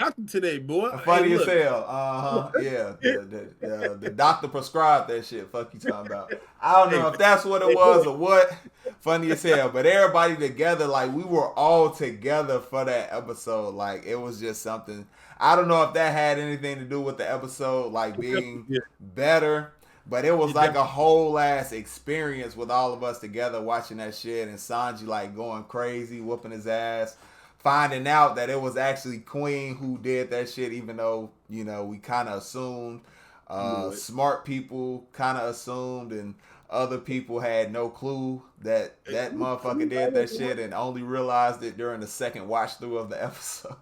doctor today, boy. Hey, Funny as look. hell. Yeah. The doctor prescribed that shit. Fuck you talking about. I don't Hey, know if that's what it hey, boy. was or what. Funny as hell. But everybody together, like we were all together for that episode. Like it was just something. I don't know if that had anything to do with the episode, like You definitely being did. better. But it was You like a definitely whole ass experience with all of us together watching that shit and Sanji like going crazy, whooping his ass, finding out that it was actually Queen who did that shit, even though we kind of assumed. knew it. Smart people kind of assumed, and other people had no clue that Hey, that motherfucker did that shit, and only realized it during the second watch through of the episode.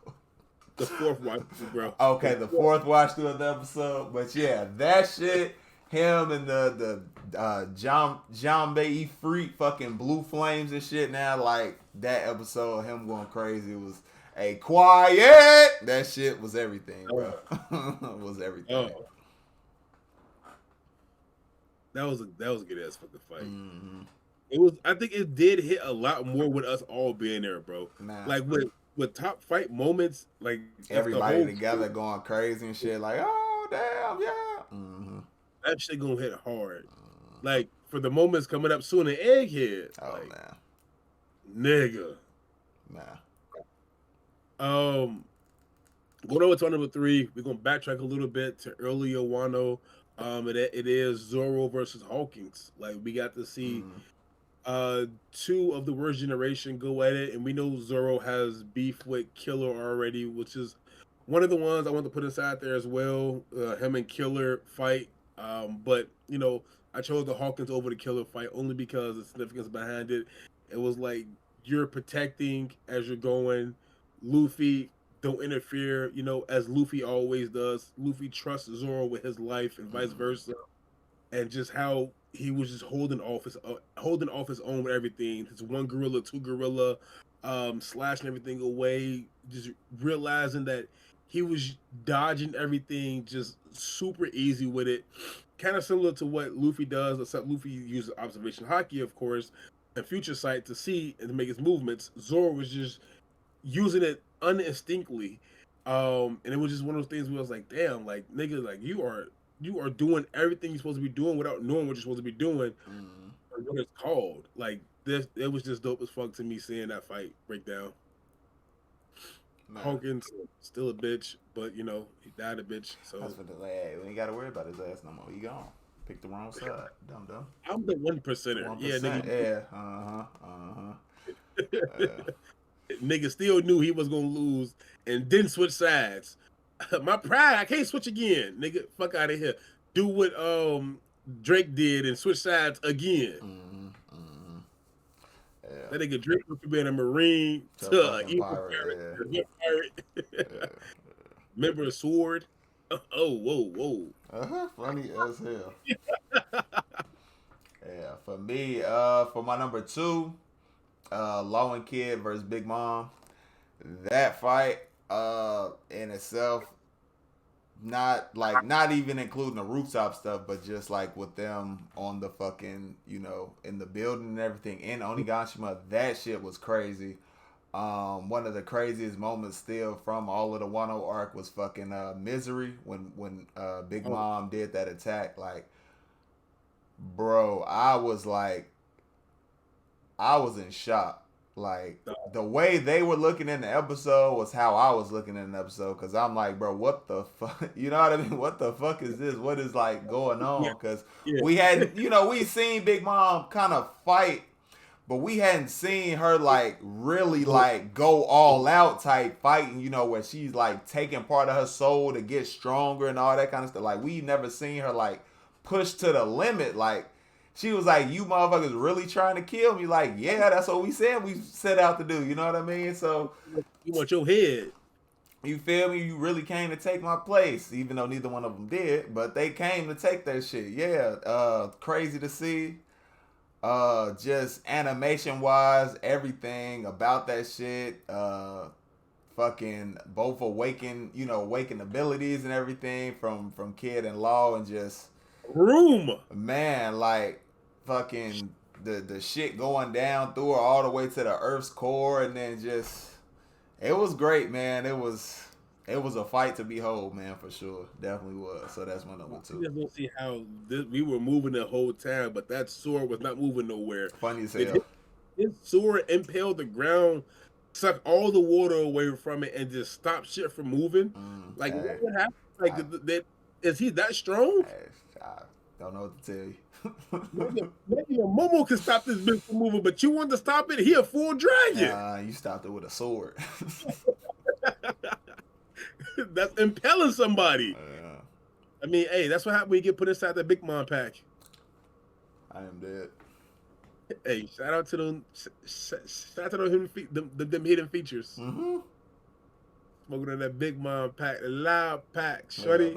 the fourth watch, bro. Okay, The the fourth. fourth watch through of the episode, but yeah, that shit, him and the John Bay freak fucking blue flames and shit. Now, like that episode, him going crazy was a quiet. That shit was everything, bro. Oh, Was everything. oh, that was a good ass fucking fight. Mm-hmm. It was. I think it did hit a lot more with us all being there, bro. Nah, Like with top fight moments, like if the everybody whole together going crazy and shit. Like, oh damn, yeah. Mm-hmm. that shit gonna hit hard. Like for the moments coming up soon, the egghead, Oh like man, nigga. nah. Um, Going over to number three, we're gonna backtrack a little bit to earlier Wano. It is Zoro versus Hawkins. Like we got to see Mm-hmm. two of the worst generation go at it, and we know Zoro has beef with Killer already, which is one of the ones I want to put inside there as well. Him and Killer fight, but I chose the Hawkins over the Killer fight only because the significance behind it. It was like you're protecting as you're going. Luffy, don't interfere, as Luffy always does. Luffy trusts Zoro with his life and vice Mm-hmm. versa, and just how he was just holding off his own with everything. His one gorilla, two gorilla, slashing everything away, just realizing that he was dodging everything just super easy with it. Kind of similar to what Luffy does, except Luffy uses observation hockey, of course, and future sight to see and to make his movements. Zoro was just using it uninstinctly. And it was just one of those things where I was like, damn, like nigga, like you are doing everything you're supposed to be doing without knowing what you're supposed to be doing Mm-hmm. or what it's called. Like this it was just dope as fuck to me seeing that fight break down. Nah. Hawkins still a bitch, but he died a bitch. That's So what the lad. We ain't got to worry about his ass no more. He gone. Pick the wrong side. Dumb dumb. I'm the 1%er. One Yeah, percent. nigga. Yeah. Uh huh. Uh huh. Nigga still knew he was gonna lose and didn't switch sides. My pride, I can't switch again. Nigga, fuck out of here. Do what Drake did and switch sides again. Mm-hmm. Mm-hmm. Yeah. That nigga Drake went from being a Marine To a to an fucking evil pirate. pirate, to a pirate. Yeah. Remember a sword? Oh, whoa, whoa. Uh huh. Funny as hell. Yeah. For me, for my number two, Law and Kid versus Big Mom. That fight, in itself, not even including the rooftop stuff, but just like with them on the fucking in the building and everything in Onigashima, that shit was crazy. One of the craziest moments still from all of the Wano arc was fucking Misery when Big Oh, Mom did that attack. Like, bro, I was in shock. Like the way they were looking in the episode was how I was looking in the episode. Cause I'm like, bro, what the fuck? You know what I mean? What the fuck is this? What is like going yeah, on? Cause yeah. we had, we seen Big Mom kind of fight, but we hadn't seen her like really Go, like go all out type fighting. Where she's like taking part of her soul to get stronger and all that kind of stuff. Like we never seen her like push to the limit. Like she was like, "You motherfuckers really trying to kill me?" Like, yeah, that's what we said we set out to do. You know what I mean? So you want your head. you feel me? You really came to take my place, even though neither one of them did, but they came to take that shit. Yeah, crazy to see. Just animation wise, everything about that shit. Fucking both awaken abilities and everything from Kid and Law, and just Room. man, like fucking the shit going down through her all the way to the Earth's core, and then just it was great, man. It was a fight to behold, man, for sure. Definitely was. So that's my number I two. just don't see how we were moving the whole time, but that sword was not moving nowhere. Funny as Did hell. his sword impale the ground, suck all the water away from it, and just stop shit from moving? Like Hey, what happened? Like I, that is he that strong? I don't know what to tell you. Maybe a Momo can stop this bitch from moving, but you want to stop it? He a full dragon. You stopped it with a sword. That's impelling somebody. Yeah, I mean, hey, that's what happened when you get put inside that Big Mom pack. I am dead. Hey, shout out to them. Shout out to them hidden features. Mm-hmm. Smoking on that Big Mom pack, the loud pack, Hell shorty.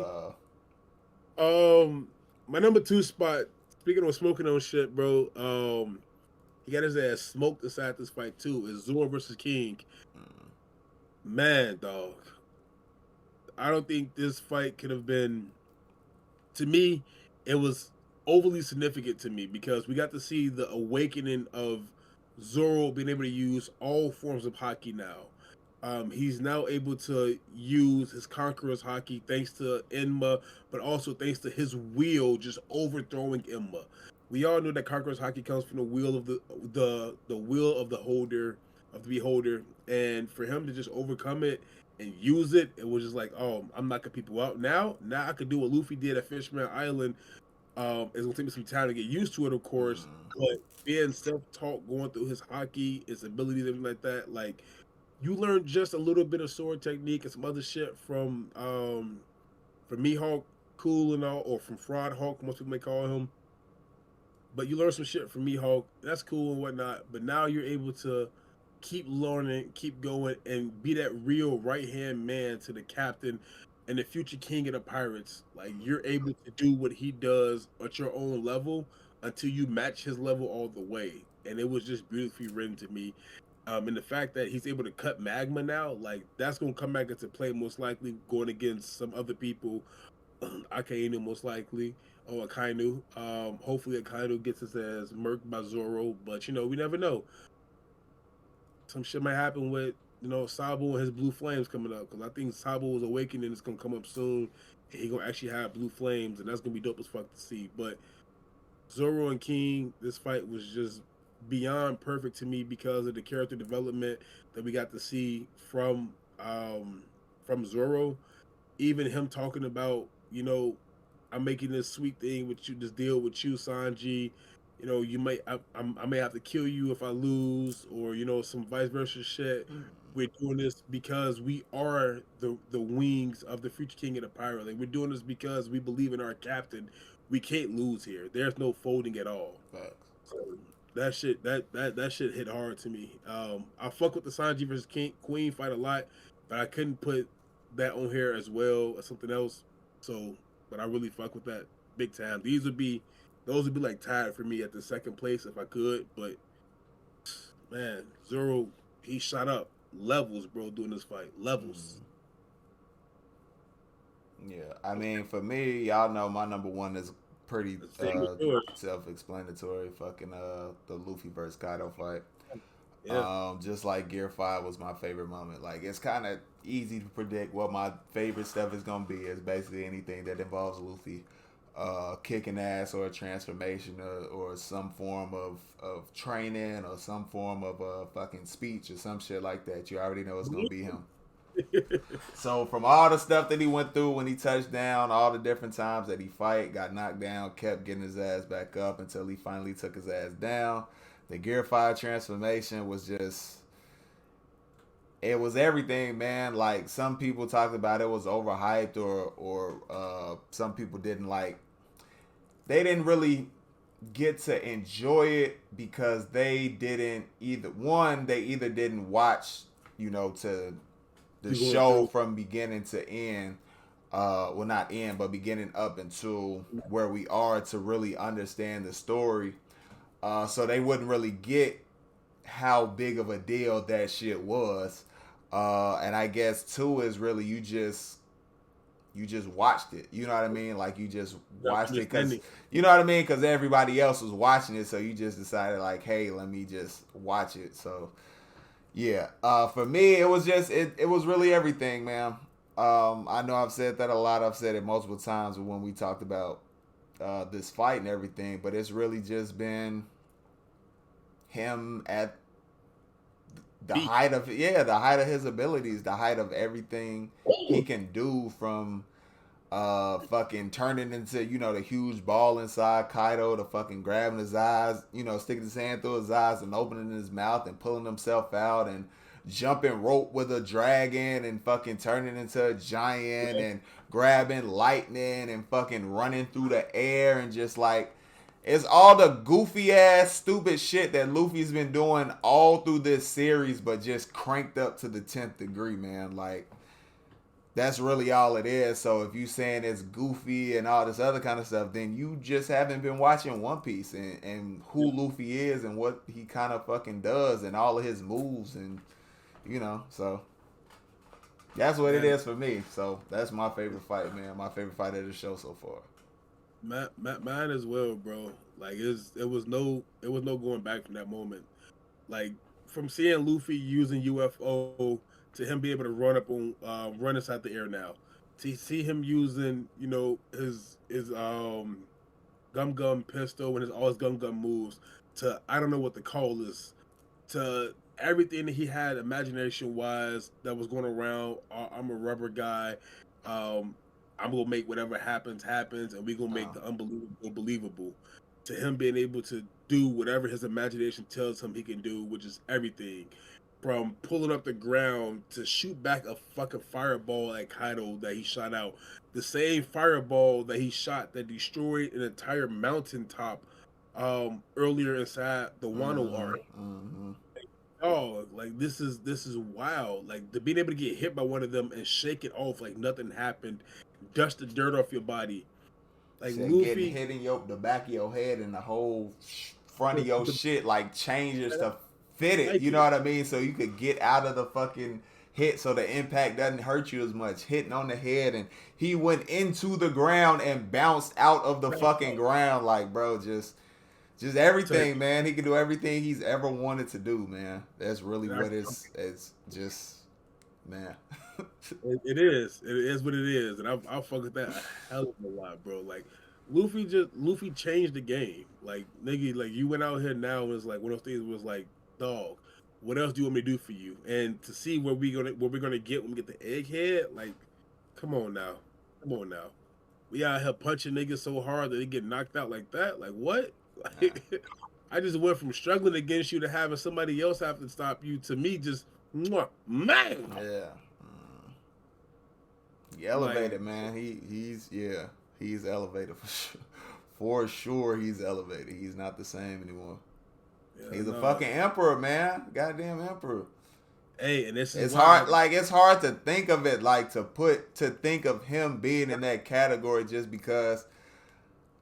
no. My number two spot. Speaking of smoking on shit, bro. He got his ass smoked inside this fight too. Is Zoro versus King. Man, dog. I don't think this fight could have been. To me, it was overly significant to me because we got to see the awakening of Zoro being able to use all forms of hockey now. He's now able to use his conqueror's hockey thanks to Enma, but also thanks to his wheel just overthrowing Enma. We all know that conqueror's hockey comes from the wheel of the wheel of the holder of the beholder, and for him to just overcome it and use it, it was just like, oh, I'm knocking people out now. Now I could do what Luffy did at Fishman Island. It's gonna take me some time to get used to it, of course, but being self-taught, going through his hockey, his abilities, everything like that, like you learn just a little bit of sword technique and some other shit from Mihawk Cool and all, or from Fraud Hawk, most people may call him. But you learn some shit from Mihawk. That's cool and whatnot. But now you're able to keep learning, keep going, and be that real right hand man to the captain and the future king of the pirates. Like you're able to do what he does at your own level until you match his level all the way. And it was just beautifully written to me. And the fact that he's able to cut magma now, like that's gonna come back into play most likely going against some other people. Akainu most likely, or Akainu. Hopefully Akainu gets his ass murked by Zoro, but we never know. Some shit might happen with Sabo and his blue flames coming up because I think Sabo's awakening is gonna come up soon, and he gonna actually have blue flames, and that's gonna be dope as fuck to see. But Zoro and King, this fight was just beyond perfect to me because of the character development that we got to see from Zoro. Even him talking about, I'm making this sweet thing with you, this deal with you, Sanji. You might, I may have to kill you if I lose, or some vice versa shit. We're doing this because we are the wings of the future king of the pirate. Like we're doing this because we believe in our captain. We can't lose here. There's no folding at all. Facts. So that shit hit hard to me. I fuck with the Sanji versus King Queen fight a lot, but I couldn't put that on here as well as something else. So, but I really fuck with that big time. Those would be like tied for me at the second place if I could. But man, Zoro, he shot up levels, bro, doing this fight. Levels. Yeah, I mean, for me, y'all know my number one is pretty The same as yours. self-explanatory. Fucking the Luffy versus Kaido fight. Yeah. Just like Gear 5 was my favorite moment. Like it's kind of easy to predict what my favorite stuff is gonna be. It's basically anything that involves Luffy kicking ass or a transformation or some form of training or some form of a fucking speech or some shit like that. You already know it's gonna be him. So from all the stuff that he went through when he touched down, all the different times that he fight, got knocked down, kept getting his ass back up until he finally took his ass down. The Gear 5 transformation was just, it was everything, man. Like some people talked about it was overhyped or some people didn't like, they didn't really get to enjoy it because they didn't they either didn't watch, to the You going show through? from beginning to end, well not end, but beginning up until where we are to really understand the story. So they wouldn't really get how big of a deal that shit was. And I guess two is really you just watched it. You know what I mean? Like you just watched it because you know what I mean? Because everybody else was watching it, so you just decided like, hey, let me just watch it. So yeah, for me, it was just it was really everything, man. I know I've said that a lot. I've said it multiple times when we talked about this fight and everything, but it's really just been him at the Peak. height of the height of his abilities, the height of everything he can do from fucking turning into, the huge ball inside Kaido to fucking grabbing his eyes, sticking his hand through his eyes and opening his mouth and pulling himself out and jumping rope with a dragon and fucking turning into a giant Yeah. and grabbing lightning and fucking running through the air and just like it's all the goofy ass stupid shit that Luffy's been doing all through this series, but just cranked up to the 10th degree, man. Like that's really all it is. So if you saying it's goofy and all this other kind of stuff, then you just haven't been watching One Piece and who Luffy is and what he kind of fucking does and all of his moves and so that's what it Man, is for me. So that's my favorite fight, man. My favorite fight of the show so far. mine as well, bro. Like it was no going back from that moment. Like from seeing Luffy using UFO to him being able to run up on run inside the air now. To see him using, his gum gum pistol and his all his gum gum moves to I don't know what to call this, to everything that he had imagination wise that was going around. I'm a rubber guy. Um, I'm gonna make whatever happens happens, and we gonna make Uh, the unbelievable believable. To him being able to do whatever his imagination tells him he can do, which is everything, from pulling up the ground to shoot back a fucking fireball at Kaido that he shot out, the same fireball that he shot that destroyed an entire mountaintop earlier inside the Wano mm-hmm, arc. mm-hmm. Oh, like this is wild. Like to being able to get hit by one of them and shake it off like nothing happened, dust the dirt off your body. Like Said getting Luffy, hit in the back of your head and the whole front of your the, shit like changes to fit it. like You know it. what I mean? So you could get out of the fucking hit, so the impact doesn't hurt you as much. Hitting on the head, and he went into the ground and bounced out of the fucking ground. Like, bro, just So, everything, man. He can do everything he's ever wanted to do, man. That's really and I, what it's just, man. it is. It is what it is, and I'll fuck with that a hell of a lot, bro. Like Luffy changed the game. Like nigga, like you went out here now and was like one of those things was like, dog, what else do you want me to do for you? And to see what we're gonna get when we get the egghead, like, come on now, come on now. We out here punching niggas so hard that they get knocked out like that. Like what? Yeah. Like, I just went from struggling against you to having somebody else have to stop you to me just man. Yeah. He Like elevated, man. He's elevated for sure. For sure, he's elevated. He's not the same anymore. yeah, He's a no. fucking emperor, man. Goddamn emperor. Hey, and this is It's why hard, like it's hard to think of it, like to think of him being in that category just because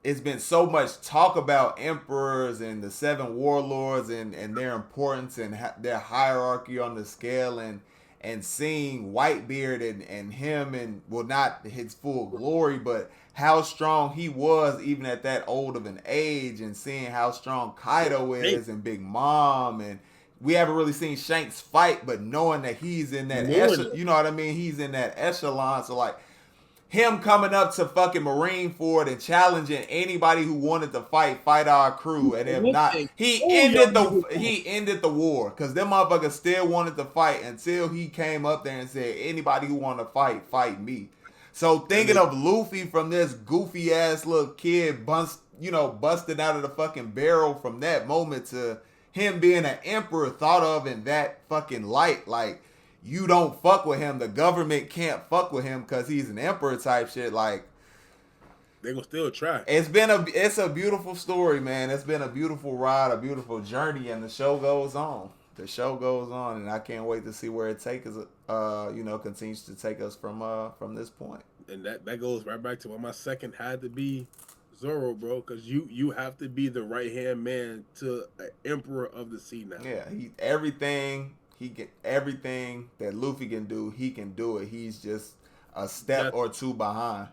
it's been so much talk about emperors and the seven warlords and their importance and their hierarchy on the scale and seeing Whitebeard and him and well not his full glory but how strong he was even at that old of an age and seeing how strong Kaido hey, is and Big Mom and we haven't really seen Shanks fight but knowing that he's in that knowing you know what I mean, he's in that echelon, so like him coming up to fucking Marineford and challenging anybody who wanted to fight our crew, and if not, it. Oh, y'all niggas. he ended the war because them motherfuckers still wanted to fight until he came up there and said anybody who want to fight me. So And thinking of Luffy from this goofy ass little kid busting out of the fucking barrel from that moment to him being an emperor thought of in that fucking light, like you don't fuck with him. The government can't fuck with him because he's an emperor type shit. Like they gonna still try. it's a beautiful story, man. It's been a beautiful ride, a beautiful journey, and the show goes on. The show goes on, and I can't wait to see where it takes us. Continues to take us from this point. And that goes right back to why my second had to be Zoro, bro, because you have to be the right hand man to an emperor of the sea now. Yeah, he can everything that Luffy can do. He can do it. He's just a step That or two behind.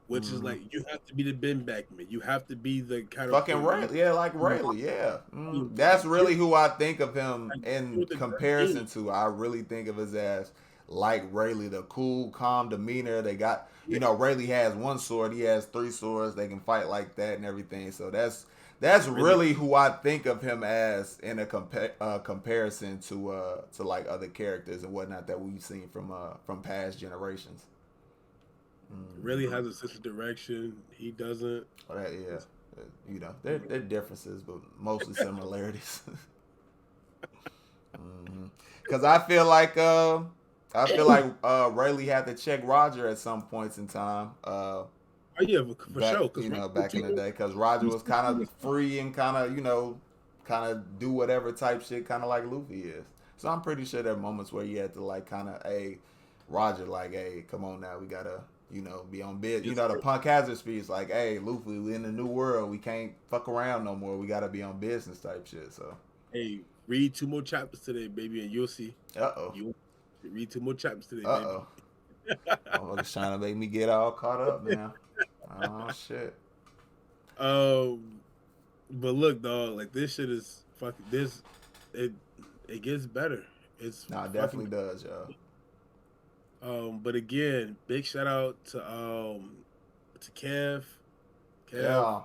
which is Mm-hmm. like you have to be the Ben Backman. You have to be the kind of Fucking Rayleigh, yeah, like Rayleigh, yeah. That's you're really who I think of him like in you're the great comparison king. to. I really think of his ass like Rayleigh, the cool, calm demeanor. They got, Rayleigh has one sword. He has three swords. They can fight like that and everything. So that's Really, really who I think of him as in a comparison to like other characters and whatnot that we've seen from past generations. really has a sense of direction. He doesn't. Oh, that, yeah, they're differences, but mostly similarities. Because I feel like Rayleigh had to check Roger at some points in time. Oh yeah, for Back sure. Because back in the day, because Roger was kind of free and kind of do whatever type shit, kind of like Luffy is. So I'm pretty sure there are moments where you had to like kind of, hey, Roger, like, hey, come on now, we gotta be on bid. The Punk Hazard speech, like, hey, Luffy, we in the new world, we can't fuck around no more. We gotta be on business type shit. So, hey, read two more chapters today, baby, and you'll see. uh-oh, You read two more chapters today, baby. uh-oh, motherfuckers trying to make me get all caught up now. Oh shit. um, but look, dog, like this shit is fucking this. It it gets better. It's Nah, it fucking. definitely does, y'all. But again, big shout out to Kev. Kev, Yeah.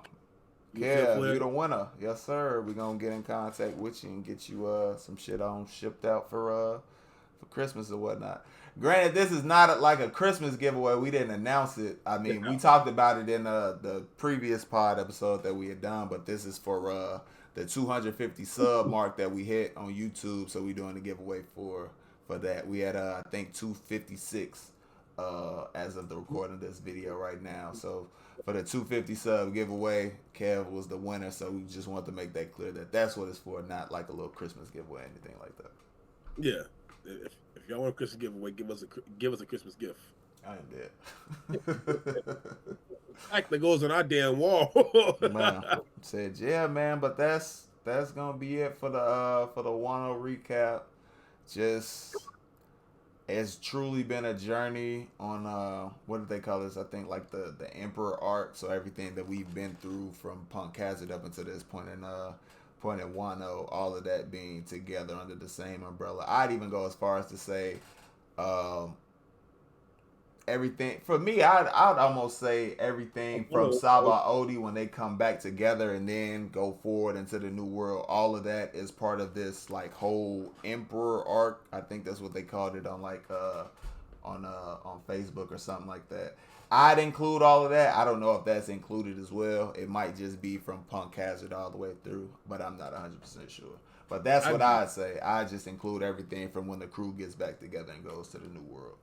you a fair Kev, player. you the winner. Yes, sir. We gonna get in contact with you and get you some shit on shipped out for Christmas or whatnot. Granted, this is not like a Christmas giveaway. We didn't announce it. I mean, we talked about it in the previous pod episode that we had done, but this is for the 250 sub mark that we hit on YouTube. So we doing a giveaway for that. We had I think 256 as of the recording of this video right now. So for the 250 sub giveaway, Kev was the winner. So we just want to make that clear that that's what it's for, not like a little Christmas giveaway, anything like that. Yeah. If y'all want a Christmas giveaway, give us a Christmas gift. I am dead. Like that goes on our damn wall. Man, said yeah, man, but that's gonna be it for the Wano recap. Just it's truly been a journey on what did they call this? I think like the Emperor arc. So everything that we've been through from Punk Hazard up until this point in Wano, all of that being together under the same umbrella. I'd even go as far as to say um, everything for me. I'd almost say everything from Saba Odi when they come back together and then go forward into the new world. All of that is part of this like whole Emperor arc. I think that's what they called it on like on Facebook or something like that. I'd include all of that. I don't know if that's included as well. It might just be from Punk Hazard all the way through, but I'm not 100% sure. But that's what I'd say. I just include everything from when the crew gets back together and goes to the new world.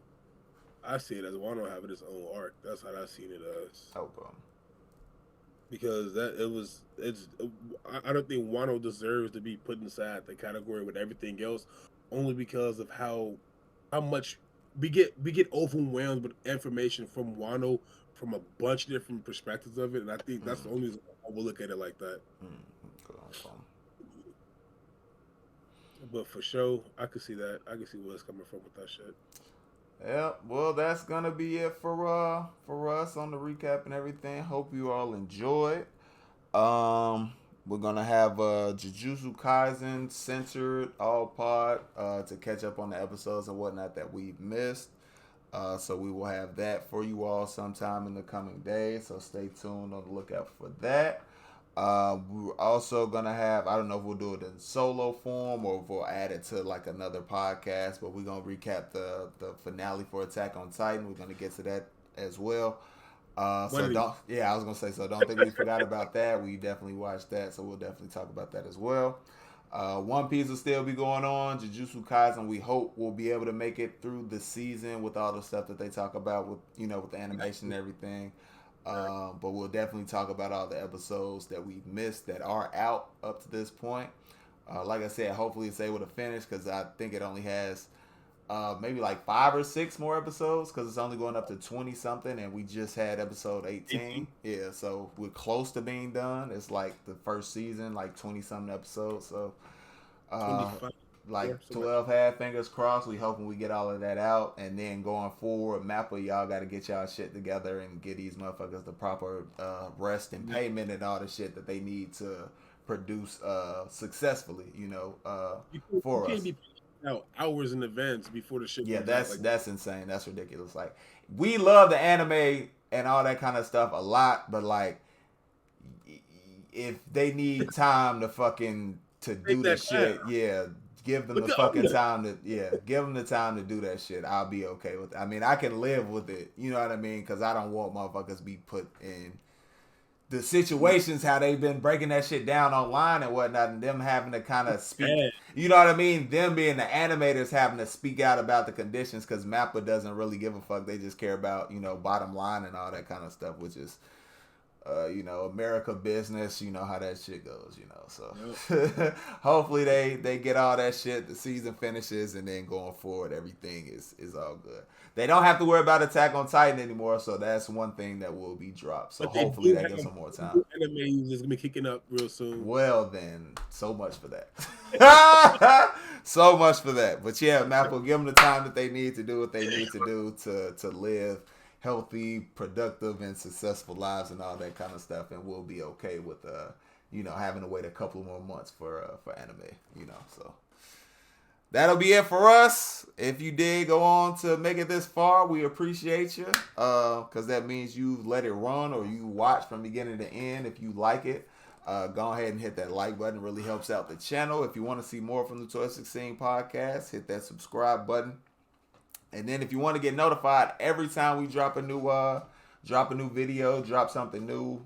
I see it as Wano having its own arc. That's how I seen it as. Oh, Because I don't think Wano deserves to be put inside the category with everything else, only because of how much we get overwhelmed with information from Wano from a bunch of different perspectives of it, and I think that's the only reason I will look at it like that. Okay. But for sure, I could see that. I could see where it's coming from with that shit. Yeah, well, that's gonna be it for us on the recap and everything. Hope you all enjoyed. We're gonna have Jujutsu Kaisen centered all pod to catch up on the episodes and whatnot that we've missed. So we will have that for you all sometime in the coming days. So stay tuned on the lookout for that. We're also gonna have, I don't know if we'll do it in solo form or if we'll add it to like another podcast, but we're gonna recap the finale for Attack on Titan. We're gonna get to that as well. So don't, yeah, I was gonna say, so don't think we forgot about that. We definitely watched that, so we'll definitely talk about that as well. One Piece will still be going on. Jujutsu Kaisen, we hope we'll be able to make it through the season with all the stuff that they talk about with with the animation and everything. But we'll definitely talk about all the episodes that we've missed that are out up to this point. Like I said, hopefully it's able to finish because I think it only has maybe like 5 or 6 more episodes because it's only going up to 20 something and we just had episode 18. Yeah, so we're close to being done. It's like the first season, like 20 something episodes. So uh, 25. like 12 half fingers crossed. We hoping we get all of that out, and then going forward, Mappa, y'all got to get y'all shit together and get these motherfuckers the proper rest and payment and all the shit that they need to produce successfully. For us. out hours in advance before the shit Yeah, comes out. Like, that's insane. That's ridiculous. Like we love the anime and all that kind of stuff a lot, but like if they need time to fucking to take do the that time. shit, yeah, give them Look the at fucking Oda. time to give them the time to do that shit. I'll be okay with it. I mean, I can live with it. You know what I mean? Because I don't want motherfuckers be put in the situations how they've been breaking that shit down online and whatnot, and them having to kind of speak. Yeah, You know what I mean? Them being the animators having to speak out about the conditions because Mappa doesn't really give a fuck. They just care about bottom line and all that kind of stuff, which is America business, you know how that shit goes, yep. So hopefully they get all that shit. The season finishes, and then going forward, everything is all good. They don't have to worry about Attack on Titan anymore, so that's one thing that will be dropped. So But they hopefully do that gives have them more time. new anime that's gonna be kicking up real soon. Well then, so much for that. So much for that. But yeah, Maple, give them the time that they need to do what they need to do to live healthy, productive, and successful lives and all that kind of stuff, and we'll be okay with having to wait a couple more months for anime. So that'll be it for us. If you did go on to make it this far, we appreciate you. Because that means you let it run or you watch from beginning to end. If you like it, go ahead and hit that like button. It really helps out the channel. If you want to see more from the Toy 16 podcast, hit that subscribe button. And then if you want to get notified every time we drop a new video, drop something new,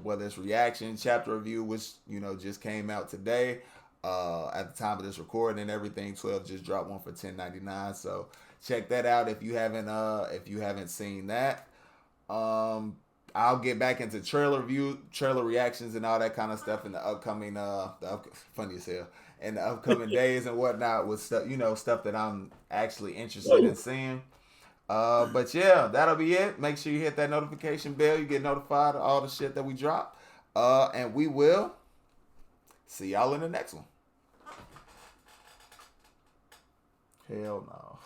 whether it's reaction, chapter review, which just came out today, at the time of this recording and everything. 12 just dropped one for $10.99, so check that out if you haven't seen that. I'll get back into trailer reactions, and all that kind of stuff in the upcoming funny as hell, in the upcoming days and whatnot, with stuff that I'm actually interested in seeing. But yeah, that'll be it. Make sure you hit that notification bell. You get notified of all the shit that we drop. And we will see y'all in the next one. Hell no.